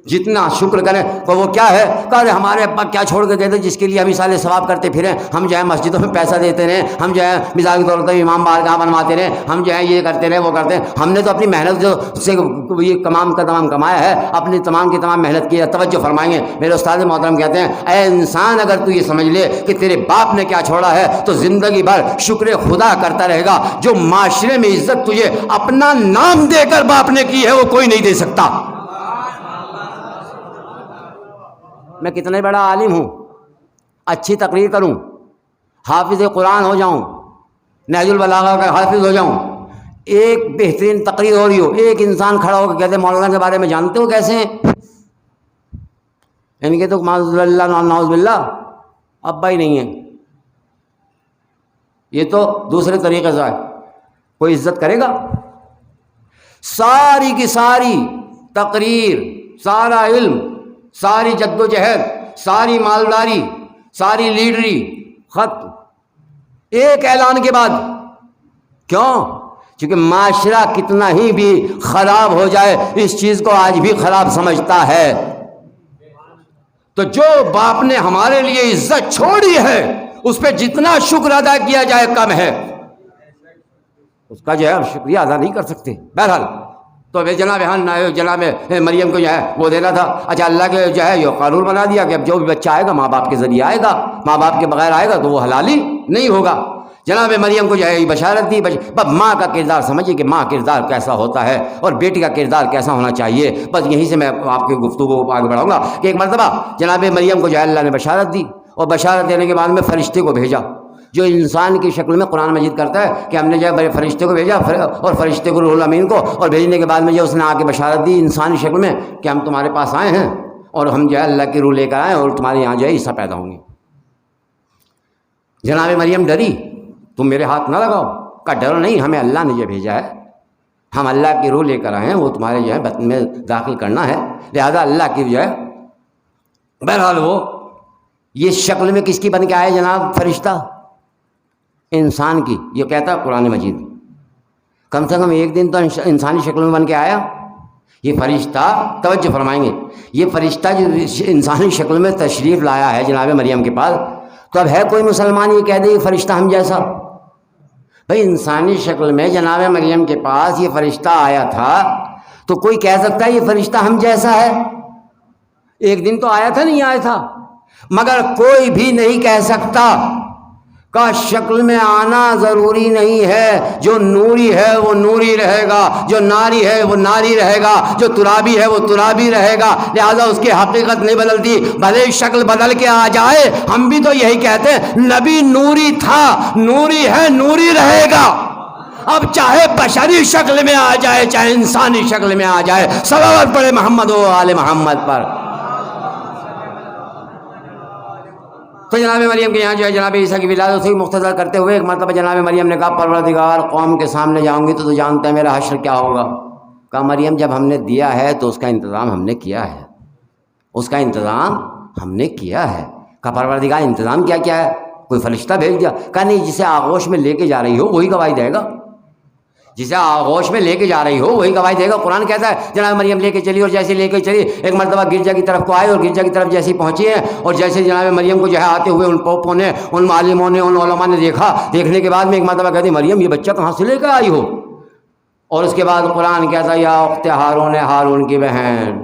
جتنا شکر کریں تو وہ کیا ہے کہ ہمارے ابا کیا چھوڑ کے گئے تھے جس کے لیے ہم مثال ثواب کرتے پھریں، ہم جو ہے مسجدوں میں پیسہ دیتے رہیں، ہم جو ہے مثال کے طور پر امام بارگاہ بنواتے رہیں، ہم جو ہے یہ کرتے رہے وہ کرتے ہیں، ہم نے تو اپنی محنت جو سے یہ تمام کا تمام کمایا ہے، اپنی تمام کی تمام محنت کی ہے۔ توجہ فرمائیں گے میرے استاد محترم کہتے ہیں اے انسان اگر تو یہ سمجھ لے کہ تیرے باپ نے کیا چھوڑا ہے تو زندگی بھر شکر خدا کرتا رہے گا۔ جو معاشرے میں عزت تجھے اپنا نام دے کر باپ نے کی ہے وہ کوئی نہیں دے سکتا۔ میں کتنا بڑا عالم ہوں، اچھی تقریر کروں، حافظ قرآن ہو جاؤں، نہج البلاغہ کا حافظ ہو جاؤں، ایک بہترین تقریر ہو رہی ہو، ایک انسان کھڑا ہو کے کہتے مولانا کے بارے میں جانتے ہو کیسے ہیں، ان کے تو معاذ اللہ نعوذ باللہ ابا ہی نہیں ہے، یہ تو دوسرے طریقے سے ہے، کوئی عزت کرے گا؟ ساری کی ساری تقریر، سارا علم، ساری جد و جہد، ساری مالداری، ساری لیڈری ختم ایک اعلان کے بعد۔ کیوں؟ چونکہ معاشرہ کتنا ہی بھی خراب ہو جائے اس چیز کو آج بھی خراب سمجھتا ہے۔ تو جو باپ نے ہمارے لیے عزت چھوڑی ہے اس پہ جتنا شکر ادا کیا جائے کم ہے، اس کا جو ہے شکریہ ادا نہیں کر سکتے۔ بہرحال تو جناب مریم کو جو ہے وہ دینا تھا۔ اچھا اللہ کے جو ہے یہ قانون بنا دیا کہ اب جو بھی بچہ آئے گا ماں باپ کے ذریعے آئے گا، ماں باپ کے بغیر آئے گا تو وہ حلالی نہیں ہوگا۔ جناب مریم کو جو ہے یہ بشارت دی۔ بس ماں کا کردار سمجھیے کہ ماں کردار کیسا ہوتا ہے اور بیٹی کا کردار کیسا ہونا چاہیے۔ بس یہیں سے میں آپ کی گفتگو کو آگے بڑھاؤں گا کہ ایک مرتبہ جناب مریم کو جو ہے اللہ نے بشارت دی، اور بشارت دینے کے بعد میں فرشتے کو بھیجا جو انسان کی شکل میں قرآن مجید کرتا ہے کہ ہم نے جو ہے فرشتے کو بھیجا، اور فرشتے کو روح الامین کو، اور بھیجنے کے بعد میں جو اس نے آ کے بشارت دی انسانی شکل میں کہ ہم تمہارے پاس آئے ہیں اور ہم جو ہے اللہ کی روح لے کر آئے اور تمہارے یہاں جو ہے عیسیٰ پیدا ہوں گے۔ جناب مریم ڈری، تم میرے ہاتھ نہ لگاؤ، کا ڈر نہیں، ہمیں اللہ نے جو بھیجا ہے، ہم اللہ کی روح لے کر آئے ہیں، وہ تمہارے جو ہے بطن میں داخل کرنا ہے، لہذا اللہ کی جو ہے۔ بہرحال وہ یہ شکل میں کس کی بن کے آئے جناب؟ فرشتہ، انسان کی۔ یہ کہتا ہے قرآن مجید کم سے کم ایک دن تو انسانی شکل میں بن کے آیا یہ فرشتہ۔ توجہ فرمائیں گے، یہ فرشتہ جو انسانی شکل میں تشریف لایا ہے جناب مریم کے پاس، تو اب ہے کوئی مسلمان یہ کہہ دے یہ فرشتہ ہم جیسا؟ بھائی انسانی شکل میں جناب مریم کے پاس یہ فرشتہ آیا تھا تو کوئی کہہ سکتا ہے یہ فرشتہ ہم جیسا ہے؟ ایک دن تو آیا تھا، نہیں آیا تھا، مگر کوئی بھی نہیں کہہ سکتا کا شکل میں آنا ضروری نہیں ہے۔ جو نوری ہے وہ نوری رہے گا، جو ناری ہے وہ ناری رہے گا، جو ترابی ہے وہ ترابی رہے گا، لہذا اس کی حقیقت نہیں بدلتی، بھلے شکل بدل کے آ جائے۔ ہم بھی تو یہی کہتے ہیں نبی نوری تھا، نوری ہے، نوری رہے گا، اب چاہے بشری شکل میں آ جائے چاہے انسانی شکل میں آ جائے۔ صلوات پڑھے محمد و آل محمد پر۔ تو جناب مریم کے یہاں جو ہے جناب عیسیٰ کی ولادت سے مختصر کرتے ہوئے ایک مرتبہ جناب مریم نے کہا پروردگار قوم کے سامنے جاؤں گی تو جانتا ہے میرا حشر کیا ہوگا۔ کہا مریم جب ہم نے دیا ہے تو اس کا انتظام ہم نے کیا ہے، اس کا انتظام ہم نے کیا ہے۔ کہا پروردگار انتظام کیا کیا ہے؟ کوئی فرشتہ بھیج دیا؟ کہا نہیں، جسے آغوش میں لے کے جا رہی ہو وہی گواہی دے گا، جسے آغوش میں لے کے جا رہی ہو وہی گواہی دے گا۔ قرآن کہتا ہے جناب مریم لے کے چلی، اور جیسے لے کے چلی ایک مرتبہ گرجا کی طرف کو آئے، اور گرجا کی طرف جیسے پہنچی ہے اور جیسے جناب مریم کو جو ہے آتے ہوئے ان پوپوں نے، ان معلموں نے، ان علماء نے دیکھا، دیکھنے کے بعد میں ایک مرتبہ کہتی مریم یہ بچہ کہاں سے لے کر آئی ہو؟ اور اس کے بعد قرآن کہتا یا اخت ہارون، ہارون کی بہن،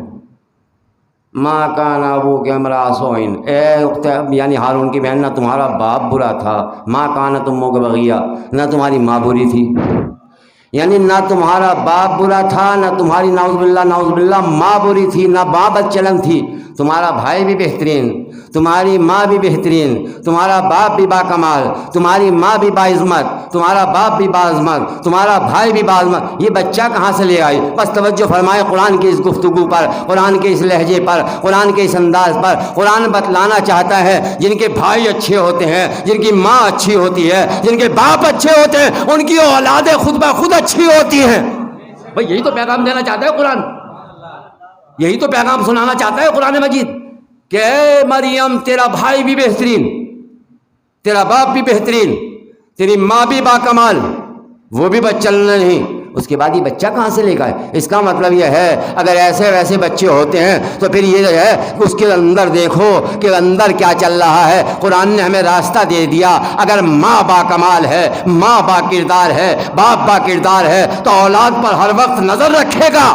ماں کان ابوک امرأ سوء، اے اخت یعنی ہارون کی بہن، نہ تمہارا باپ برا تھا، ماں کانت امک بغیہ، نہ تمہاری ماں بری تھی، یعنی نہ تمہارا باپ برا تھا، نہ تمہاری نعوذ باللہ ماں بری تھی، نہ ماں بدچلن تھی، تمہارا بھائی بھی بہترین، تمہاری ماں بھی بہترین، تمہارا باپ بھی با کمال، تمہاری ماں بھی با عظمت، تمہارا باپ بھی با عظمت، تمہارا بھائی بھی با عظمت، یہ بچہ کہاں سے لے آئی؟ بس توجہ فرمائے قرآن کی اس گفتگو پر، قرآن کے اس لہجے پر، قرآن کے اس انداز پر۔ قرآن بتلانا چاہتا ہے جن کے بھائی اچھے ہوتے ہیں، جن کی ماں اچھی ہوتی ہے، جن کے باپ اچھے ہوتے ہیں، ان کی اولادیں خود بخود اچھی ہوتی ہیں۔ بھئی یہی تو پیغام دینا چاہتا ہے قرآن۔ یہی تو پیغام سنانا چاہتا ہے قرآن مجید کہ اے مریم تیرا بھائی بھی بہترین، تیرا باپ بھی بہترین، تیری ماں بھی باکمال، وہ بھی بچہ نہیں، اس کے بعد یہ بچہ کہاں سے لے گا؟ اس کا مطلب یہ ہے اگر ایسے ویسے بچے ہوتے ہیں تو پھر یہ ہے اس کے اندر دیکھو کہ اندر کیا چل رہا ہے۔ قرآن نے ہمیں راستہ دے دیا، اگر ماں با کمال ہے، ماں با کردار ہے، باپ با کردار ہے تو اولاد پر ہر وقت نظر رکھے گا،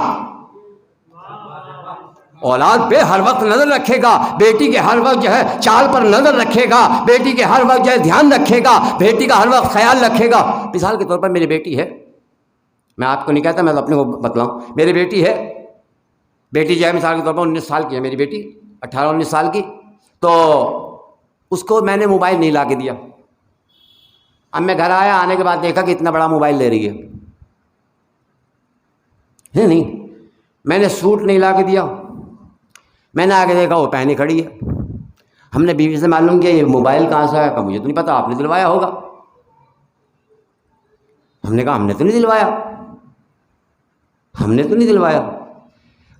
اولاد پہ ہر وقت نظر رکھے گا، بیٹی کے ہر وقت جو ہے چال پر نظر رکھے گا، بیٹی کے ہر وقت جو ہے دھیان رکھے گا، بیٹی کا ہر وقت خیال رکھے گا۔ مثال کے طور پر میری بیٹی ہے، میں آپ کو نہیں کہتا، میں اپنے کو بتلاؤں، میری بیٹی ہے، بیٹی جو ہے مثال کے طور پر 19 سال کی ہے میری بیٹی، 18-19 سال کی، تو اس کو میں نے موبائل نہیں لا کے دیا۔ اب میں گھر آیا، آنے کے بعد دیکھا کہ اتنا بڑا موبائل لے رہی ہے نہیں، میں نے سوٹ نہیں لا کے دیا، میں نے آگے دیکھا وہ پہنی کھڑی ہے۔ ہم نے بیوی سے معلوم کیا یہ موبائل کہاں سے آیا؟ کہ مجھے تو نہیں پتا، آپ نے دلوایا ہوگا۔ ہم نے کہا ہم نے تو نہیں دلوایا، ہم نے تو نہیں دلوایا۔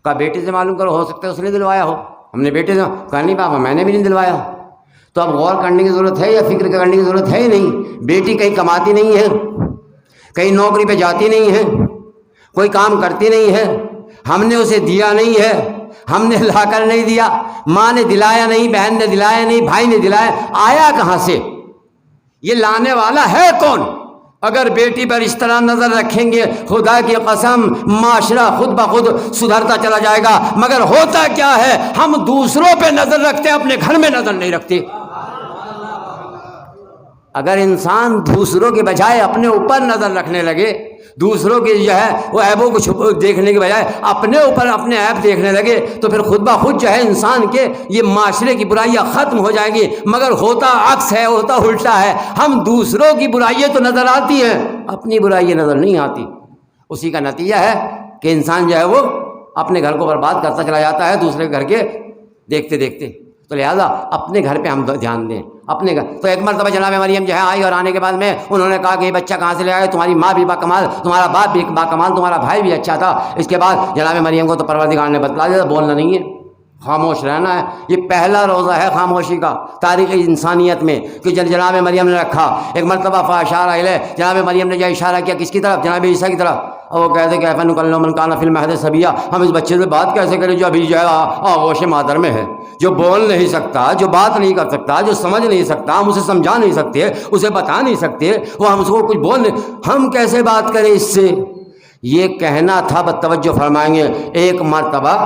کہا بیٹے سے معلوم کرو، ہو سکتا ہے اس نے دلوایا ہو۔ ہم نے بیٹے سے کہا نہیں پاپا میں نے بھی نہیں دلوایا۔ تو اب غور کرنے کی ضرورت ہے یا فکر کرنے کی ضرورت ہے ہی نہیں؟ بیٹی کہیں کماتی نہیں ہے، کہیں نوکری پہ جاتی نہیں ہے، کوئی کام کرتی نہیں ہے، ہم نے اسے دیا نہیں ہے، ہم نے لا کر نہیں دیا، ماں نے دلایا نہیں، بہن نے دلایا نہیں، بھائی نے دلایا، آیا کہاں سے؟ یہ لانے والا ہے کون؟ اگر بیٹی پر اس طرح نظر رکھیں گے خدا کی قسم معاشرہ خود بخود سدھرتا چلا جائے گا۔ مگر ہوتا کیا ہے، ہم دوسروں پہ نظر رکھتے ہیں، اپنے گھر میں نظر نہیں رکھتے۔ اگر انسان دوسروں کے بجائے اپنے اوپر نظر رکھنے لگے، دوسروں کے جو ہے وہ عیبوں کو دیکھنے کے بجائے اپنے اوپر اپنے عیب دیکھنے لگے تو پھر خود بخود جو ہے انسان کے یہ معاشرے کی برائیاں ختم ہو جائیں گی۔ مگر ہوتا عکس ہے، ہوتا الٹا ہے، ہم دوسروں کی برائیاں تو نظر آتی ہیں، اپنی برائیاں نظر نہیں آتی۔ اسی کا نتیجہ ہے کہ انسان جو ہے وہ اپنے گھر کو برباد کرتا چلا جاتا ہے دوسرے گھر کے دیکھتے دیکھتے۔ تو لہٰذا اپنے گھر پہ ہم دھیان دیں، اپنے گھر۔ تو ایک مرتبہ جناب مریم جو ہے آئی اور آنے کے بعد میں انہوں نے کہا کہ یہ بچہ کہاں سے لے آئے؟ تمہاری ماں بھی باکمال، تمہارا باپ بھی باکمال، تمہارا بھائی بھی اچھا تھا۔ اس کے بعد جناب مریم کو تو پروردگار نے بتلا دیا بولنا نہیں ہے، خاموش رہنا ہے۔ یہ پہلا روزہ ہے خاموشی کا تاریخ انسانیت میں کہ جناب مریم نے رکھا۔ ایک مرتبہ فاشارہ الیہ، جناب مریم نے جو اشارہ کیا کس کی طرف؟ جناب عیسیٰ کی طرف۔ اور وہ کہتے کہ فنکلم من کان فی المہد صبیا، ہم اس بچے سے بات کیسے کریں جو ابھی جو ہے آغوش مادر میں ہے، جو بول نہیں سکتا، جو بات نہیں کر سکتا، جو سمجھ نہیں سکتا، ہم اسے سمجھا نہیں سکتے، اسے بتا نہیں سکتے، وہ ہم اس کو کچھ بول نہیں، ہم کیسے بات کریں اس سے؟ یہ کہنا تھا۔ توجہ فرمائیں گے، ایک مرتبہ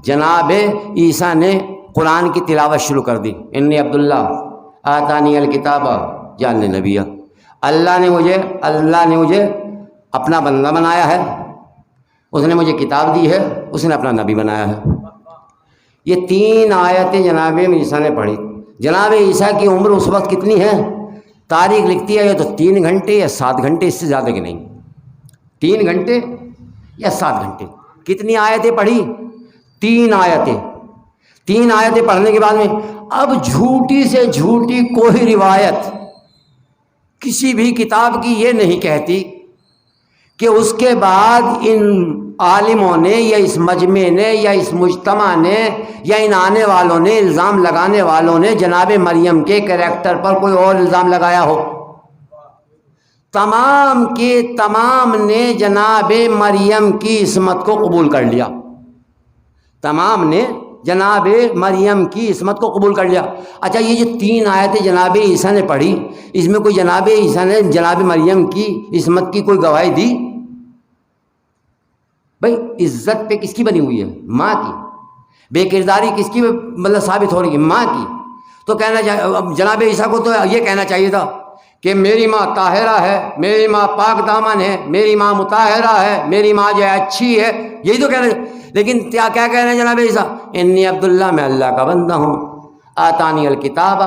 جناب عیسیٰ نے قرآن کی تلاوت شروع کر دی، انی عبداللہ آتانی الکتاب جعلنی نبیہ، اللہ نے مجھے اپنا بندہ بنایا ہے، اس نے مجھے کتاب دی ہے، اس نے اپنا نبی بنایا ہے۔ یہ 3 آیتیں جناب عیسیٰ نے پڑھی۔ جناب عیسیٰ کی عمر اس وقت کتنی ہے؟ تاریخ لکھتی ہے یہ تو 3 گھنٹے یا 7 گھنٹے، اس سے زیادہ کہ نہیں، 3 گھنٹے یا 7 گھنٹے۔ کتنی آیتیں پڑھی؟ 3 آیتیں۔ 3 آیتیں پڑھنے کے بعد میں اب جھوٹی سے جھوٹی کوئی روایت کسی بھی کتاب کی یہ نہیں کہتی کہ اس کے بعد ان عالموں نے یا اس مجمع نے یا اس مجتمع نے یا ان آنے والوں نے، الزام لگانے والوں نے جناب مریم کے کریکٹر پر کوئی اور الزام لگایا ہو۔ تمام کے تمام نے جناب مریم کی عصمت کو قبول کر لیا، تمام نے جناب مریم کی عصمت کو قبول کر لیا۔ اچھا یہ جو 3 آیتیں جناب عیسیٰ نے پڑھی، اس میں کوئی جناب عیسیٰ نے جناب مریم کی عصمت کی کوئی گواہی دی؟ بھائی عزت پہ کس کی بنی ہوئی ہے؟ ماں کی۔ بے کرداری کس کی مطلب ثابت ہو رہی ہے؟ ماں کی۔ تو کہنا چاہیے جناب عیسیٰ کو تو یہ کہنا چاہیے تھا کہ میری ماں طاہرہ ہے، میری ماں پاک دامن ہے، میری ماں مطہرہ ہے، میری ماں جو ہے اچھی ہے، یہی تو کہنا۔ لیکن کیا کہہ رہے ہیں جناب عیسیٰ؟ انی عبداللہ، میں اللہ کا بندہ ہوں، آتانی الکتاب،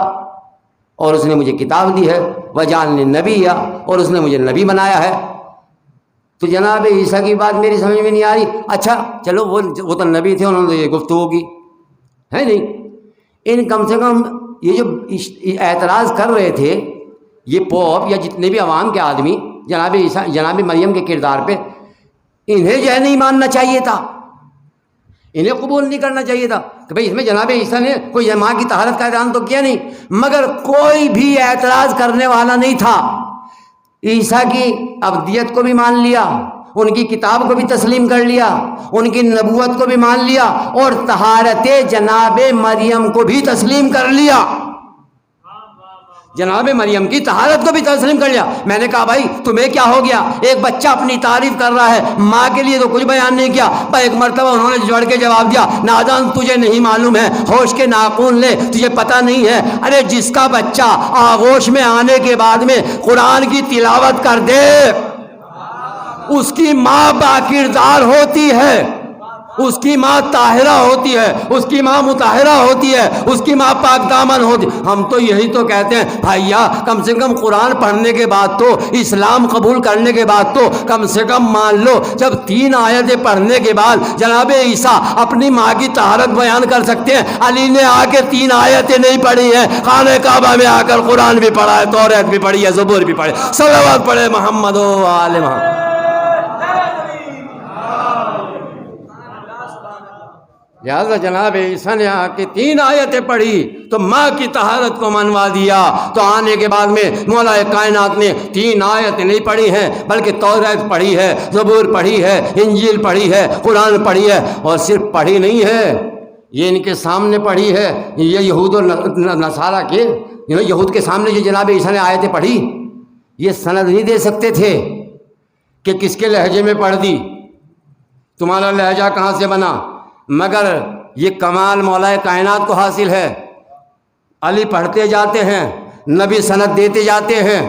اور اس نے مجھے کتاب دی ہے، وجعلنی نبیہ، اور اس نے مجھے نبی بنایا ہے۔ تو جناب عیسیٰ کی بات میری سمجھ میں نہیں آ رہی۔ اچھا چلو وہ تو نبی تھے، انہوں نے یہ گفتگو کی ہے نہیں، ان کم سے کم یہ جو اعتراض کر رہے تھے یہ پوپ یا جتنے بھی عوام کے آدمی جناب عیسیٰ جناب مریم کے کردار پہ، انہیں جو ہے نہیں ماننا چاہیے تھا، انہیں قبول نہیں کرنا چاہیے تھا کہ بھئی اس میں جناب عیسیٰ نے کوئی ماں کی طہارت کا اعلان تو کیا نہیں، مگر کوئی بھی اعتراض کرنے والا نہیں تھا۔ عیسیٰ کی ابدیت کو بھی مان لیا، ان کی کتاب کو بھی تسلیم کر لیا، ان کی نبوت کو بھی مان لیا، اور طہارت جناب مریم کو بھی تسلیم کر لیا، جناب مریم کی طہارت کو بھی تسلیم کر لیا۔ میں نے کہا بھائی تمہیں کیا ہو گیا؟ ایک بچہ اپنی تعریف کر رہا ہے، ماں کے لیے تو کچھ بیان نہیں کیا۔ پر ایک مرتبہ انہوں نے جوڑ کے جواب دیا، نادان تجھے نہیں معلوم ہے، ہوش کے ناخن لے، تجھے پتہ نہیں ہے۔ ارے جس کا بچہ آغوش میں آنے کے بعد میں قرآن کی تلاوت کر دے، اس کی ماں باکردار ہوتی ہے، اس کی ماں طاہرہ ہوتی ہے، اس کی ماں مطہرہ ہوتی ہے، اس کی ماں پاک دامن ہوتی ہے۔ ہم تو یہی تو کہتے ہیں بھائیا، کم سے کم قرآن پڑھنے کے بعد تو، اسلام قبول کرنے کے بعد تو کم سے کم مان لو، جب 3 آیتیں پڑھنے کے بعد جناب عیسیٰ اپنی ماں کی طہارت بیان کر سکتے ہیں۔ علی نے آ کے 3 آیتیں نہیں پڑھی ہیں، خانہ کعبہ میں آ کر قرآن بھی پڑھا ہے، توریت بھی پڑھی ہے، زبور بھی پڑھے، صلوات پڑھے محمد و آل محمد۔ لہٰذا جناب عیسیٰ نے آ کے 3 آیتیں پڑھی تو ماں کی طہارت کو منوا دیا۔ تو آنے کے بعد میں مولا کائنات نے 3 آیتیں نہیں پڑھی ہیں، بلکہ توریت پڑھی ہے، زبور پڑھی ہے، انجیل پڑھی ہے، قرآن پڑھی ہے، اور صرف پڑھی نہیں ہے، یہ ان کے سامنے پڑھی ہے۔ یہ یہود و نصارہ کے، یہود کے سامنے جو جناب عیسیٰ نے آیتیں پڑھی، یہ سند نہیں دے سکتے تھے کہ کس کے لہجے میں پڑھ دی، تمہارا لہجہ کہاں سے بنا، مگر یہ کمال مولا کائنات کو حاصل ہے۔ علی پڑھتے جاتے ہیں، نبی سند دیتے جاتے ہیں۔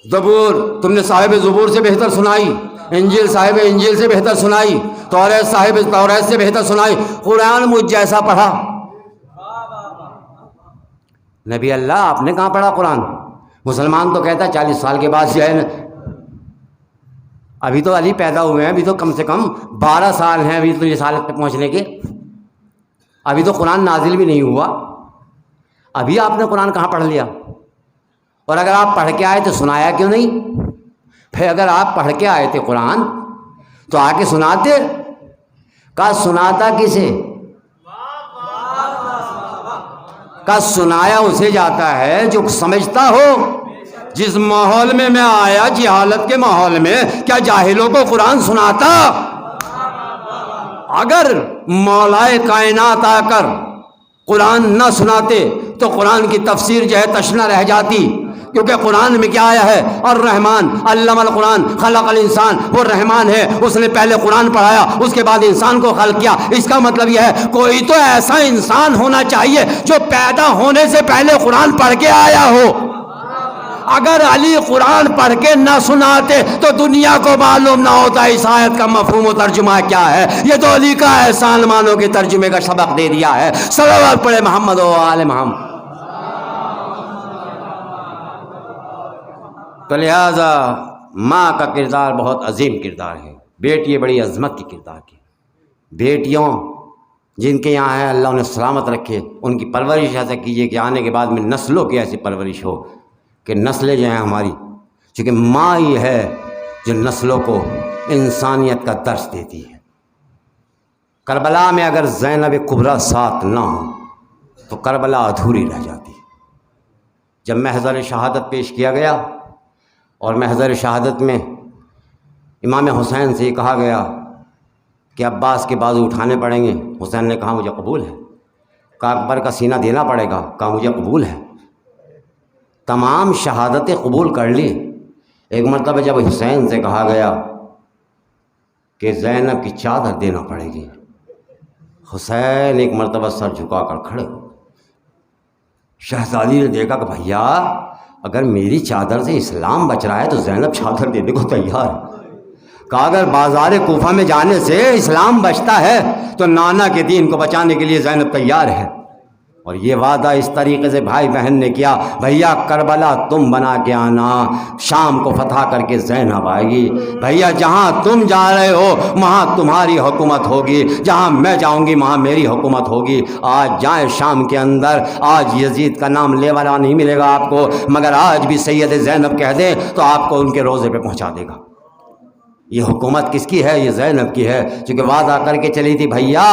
زبور تم نے صاحب زبور سے بہتر سنائی، انجیل صاحب انجیل سے بہتر سنائی، توریت صاحب توریت سے بہتر سنائی، قرآن مجھ جیسا پڑھا۔ نبی اللہ آپ نے کہاں پڑھا قرآن؟ مسلمان تو کہتا 40 سال کے بعد جو ہے، ابھی تو علی پیدا ہوئے ہیں، ابھی تو کم سے کم 12 سال ہیں ابھی تو رسالت پہ پہنچنے کے، ابھی تو قرآن نازل بھی نہیں ہوا، ابھی آپ نے قرآن کہاں پڑھ لیا؟ اور اگر آپ پڑھ کے آئے تو سنایا کیوں نہیں؟ پھر اگر آپ پڑھ کے آئے تھے قرآن تو آ کے سناتے، کہا سناتا کسے؟ کہا سنایا اسے جاتا ہے جو سمجھتا ہو۔ جس ماحول میں میں آیا، جہالت کے ماحول میں، کیا جاہلوں کو قرآن سناتا؟ اگر مولا کائنات آ کر قرآن نہ سناتے تو قرآن کی تفسیر جو ہے تشنہ رہ جاتی، کیونکہ قرآن میں کیا آیا ہے؟ الرحمن علم القرآن خلق الانسان، وہ رحمان ہے، اس نے پہلے قرآن پڑھایا، اس کے بعد انسان کو خلق کیا۔ اس کا مطلب یہ ہے کوئی تو ایسا انسان ہونا چاہیے جو پیدا ہونے سے پہلے قرآن پڑھ کے آیا ہو۔ اگر علی قرآن پڑھ کے نہ سناتے تو دنیا کو معلوم نہ ہوتا اس آیت کا مفہوم و ترجمہ کیا ہے۔ یہ تو علی کا احسان مانو کے ترجمے کا سبق دے دیا ہے۔ صلوات پڑھے محمد و آل محمد۔ تو لہذا ماں کا کردار بہت عظیم کردار ہے، بیٹی بڑی عظمت کی کردار کی۔ بیٹیوں جن کے یہاں ہیں اللہ انہیں سلامت رکھے، ان کی پرورش ایسا کیجیے کہ آنے کے بعد میں نسلوں کی ایسی پرورش ہو کہ نسلیں جو ہیں ہماری، چونکہ ماں ہی ہے جو نسلوں کو انسانیت کا درس دیتی ہے۔ کربلا میں اگر زینب کبریٰ ساتھ نہ ہو تو کربلا ادھوری رہ جاتی۔ جب محضر شہادت پیش کیا گیا اور محضر شہادت میں امام حسین سے یہ کہا گیا کہ عباس کے بازو اٹھانے پڑیں گے، حسین نے کہا مجھے قبول ہے۔ کہا اکبر کا سینہ دینا پڑے گا، کہا مجھے قبول ہے۔ تمام شہادتیں قبول کر لی۔ ایک مرتبہ جب حسین سے کہا گیا کہ زینب کی چادر دینا پڑے گی، حسین ایک مرتبہ سر جھکا کر کھڑے ہو۔ شہزادی نے دیکھا کہ بھیا اگر میری چادر سے اسلام بچ رہا ہے تو زینب چادر دینے کو تیار ہے۔ کہا اگر بازار کوفہ میں جانے سے اسلام بچتا ہے تو نانا کے دین کو بچانے کے لیے زینب تیار ہے۔ اور یہ وعدہ اس طریقے سے بھائی بہن نے کیا، بھیا کربلا تم بنا کے آنا، شام کو فتح کر کے زینب آئے گی۔ بھیا جہاں تم جا رہے ہو وہاں تمہاری حکومت ہوگی، جہاں میں جاؤں گی وہاں میری حکومت ہوگی۔ آج جائیں شام کے اندر، آج یزید کا نام لے والا نہیں ملے گا آپ کو، مگر آج بھی سید زینب کہہ دیں تو آپ کو ان کے روضے پہ پہنچا دے گا۔ یہ حکومت کس کی ہے؟ یہ زینب کی ہے، چونکہ وعدہ کر کے چلی تھی بھیا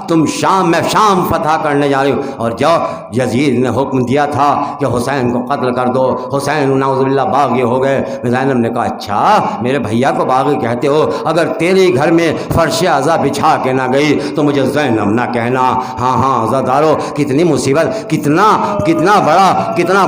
تم شام میں شام فتح کرنے جا رہی ہو، اور جب یزید نے حکم دیا تھا کہ حسین کو قتل کر دو، حسین نعوذ باللہ باغی ہو گئے، زینب نے کہا اچھا میرے بھیا کو باغی کہتے ہو، اگر تیرے گھر میں فرش عزا بچھا کے نہ گئی تو مجھے زینب نہ کہنا۔ ہاں ہاں عزادارو، کتنی مصیبت، کتنا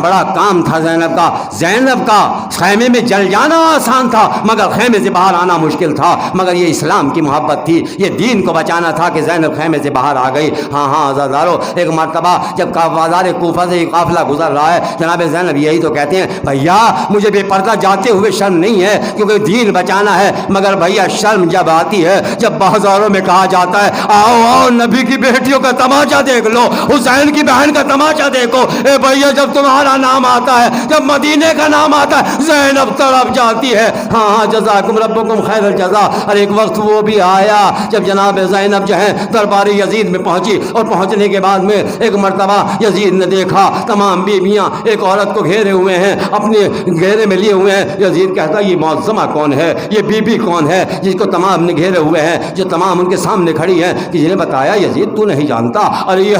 بڑا کام تھا زینب کا۔ زینب کا خیمے میں جل جانا آسان تھا مگر خیمے سے باہر آنا مشکل تھا، مگر یہ اسلام کی محبت تھی، یہ دین کو بچانا تھا کہ زینب خیمے سے باہر آ گئی۔ ہاں ہاں عزادارو، ایک مرتبہ جب بازار کوفہ سے قافلہ گزر رہا ہے، جناب زینب یہی تو کہتے ہیں بھیا مجھے بے پردہ جاتے ہوئے شرم نہیں ہے کیونکہ دین بچانا ہے، مگر بھیا شرم جب آتی ہے جب بازاروں میں کہا جاتا ہے آؤ آؤ نبی کی بیٹیوں کا تماشا دیکھ لو، حسین کی بہن کا تماشا دیکھو، اے بھیا جب تمہارا نام آتا ہے، جب مدینے کا نام آتا ہے، زینب تڑپ جاتی ہے۔ ہاں ہاں جزاکم ربکم خیر الجزا۔ اور ایک وقت وہ بھی آیا جب جناب زینب جو ہے دربار یزید میں پہنچی، اور پہنچنے کے بعد میں ایک مرتبہ یزید نے دیکھا تمام بیویاں ایک عورت کو گھیرے ہوئے ہیں، اپنے گھیرے میں لیے ہوئے ہیں۔ یزید کہتا ہے یہ معظمہ کون ہے، یہ بی بی کون ہے جس کو تمام نے گھیرے ہوئے ہیں، جو تمام ان کے سامنے کھڑی ہیں؟ کسی نے بتایا یزید تو نہیں جانتا، ارے یہ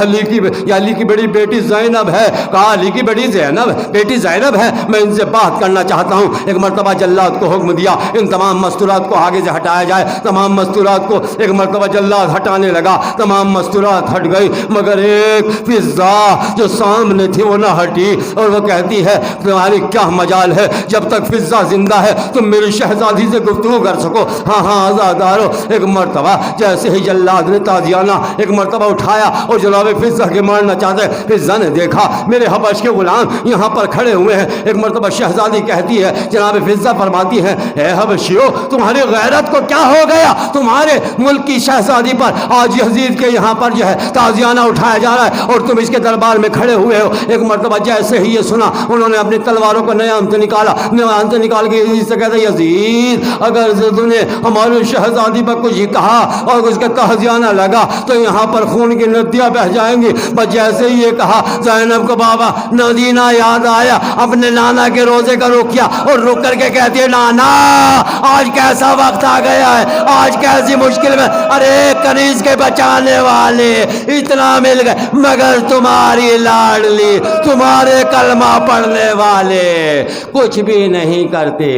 علی کی بڑی بیٹی زینب ہے۔ کہا علی کی بڑی بیٹی زینب ہے، میں ان سے بات کرنا چاہتا ہوں۔ ایک مرتبہ جلاد کو حکم دیا ان تمام مستورات کو آگے سے ہٹایا جائے، تمام مستورات کو ایک مرتبہ جلاد ہٹانے لگا، تمام مستورات ہٹ گئی مگر ایک فضا جو سامنے تھی وہ نہ ہٹی، اور وہ کہتی ہے تمہاری کیا مجال ہے جب تک فضا زندہ ہے تم میری شہزادی سے گفتگو کر سکو۔ ہاں ہاں آزادارو، ایک مرتبہ جیسے ہی جلاد نے تازیانہ ایک مرتبہ اٹھایا اور جناب فضا کے مارنا چاہتے، فضا نے دیکھا میرے حبش کے غلام یہاں پر کھڑے ہوئے ہیں۔ ایک مرتبہ شہزادی کہتی ہے، جناب فضا فرماتی ہے اے حبشیو تمہاری غیرت کو کیا ہو گیا، تمہارے ملک کی شہزادی پر آج یزید کے یہاں پر جو ہے تازیانہ اٹھایا جا رہا ہے اور تم اس کے دربار میں کھڑے ہوئے ہو۔ ایک مرتبہ جیسے ہی یہ سنا انہوں نے اپنی تلواروں کو نیام سے نکال کے یزید سے کہتے یزید اگر تم نے ہماری شہزادی پر کچھ کہا اور اس کا تازیانہ لگا تو یہاں پر خون کی ندیاں بہ جائیں گی۔ بس جیسے ہی یہ کہا زینب کو بابا مدینہ یاد آیا، اپنے نانا کے روزے کا رخ کیا اور رک کر کے کہتی ہے نانا آج کیسا وقت آ گیا ہے، آج کیسی مشکل میں، ارے کنیز کے بچانے والے اتنا مل گئے مگر تمہاری لاڈلی تمہارے کلمہ پڑھنے والے کچھ بھی نہیں کرتے۔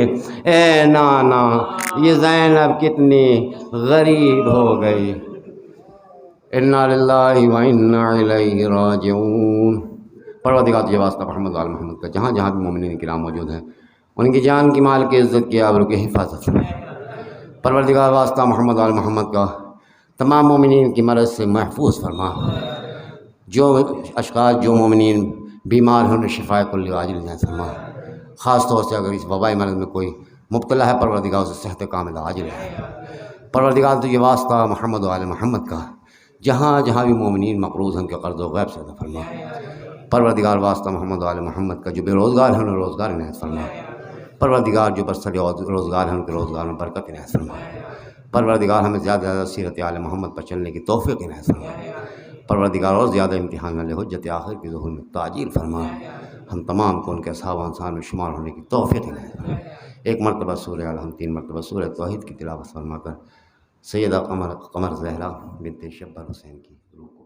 اے نانا یہ زینب کتنی غریب ہو گئی۔ انا للہ و انا الیہ راجعون۔ پروردگار یہ واسطہ محمد آل محمد کا جہاں جہاں بھی مومنین کرام موجود ہیں ان کی جان کی مال کی عزت کی آبرو کی حفاظت فرما۔ پروردگار واسطہ محمد آل محمد کا تمام مومنین کی مرض سے محفوظ فرما۔ جو اشخاص جو مومنین بیمار ہیں انہیں شفاء کل عاجل عنایت فرما۔ خاص طور سے اگر اس وبائی مرض میں کوئی مبتلا ہے پروردگار اسے صحت کاملہ عاجل ہے۔ پروردگار تو یہ واسطہ محمد و آل محمد کا جہاں جہاں بھی مومنین مقروض ہیں ان کے قرض و غیب سے عطا فرما۔ پروردگار واسطہ محمد و آل محمد کا جو بے روزگار ہیں انہیں روزگار عنایت فرما۔ پروردگار جو برسر روزگار ہیں ان کے روزگار میں برکت عنایت فرما۔ پروردگار ہمیں زیادہ زیادہ سیرت آل محمد پر چلنے کی توفیق عنایت فرما۔ پروردگار اور زیادہ امتحان میں حجت آخر کی ظہور میں تعجیل فرما۔ ہم تمام کو ان کے اصحاب و انصار میں شمار ہونے کی توفیق عنایت فرما۔ ایک مرتبہ سورہ الحمد، 3 مرتبہ سورہ توحید کی تلاوت فرما کر سیدہ قمر زہرا بنت شبر حسین کی روح کو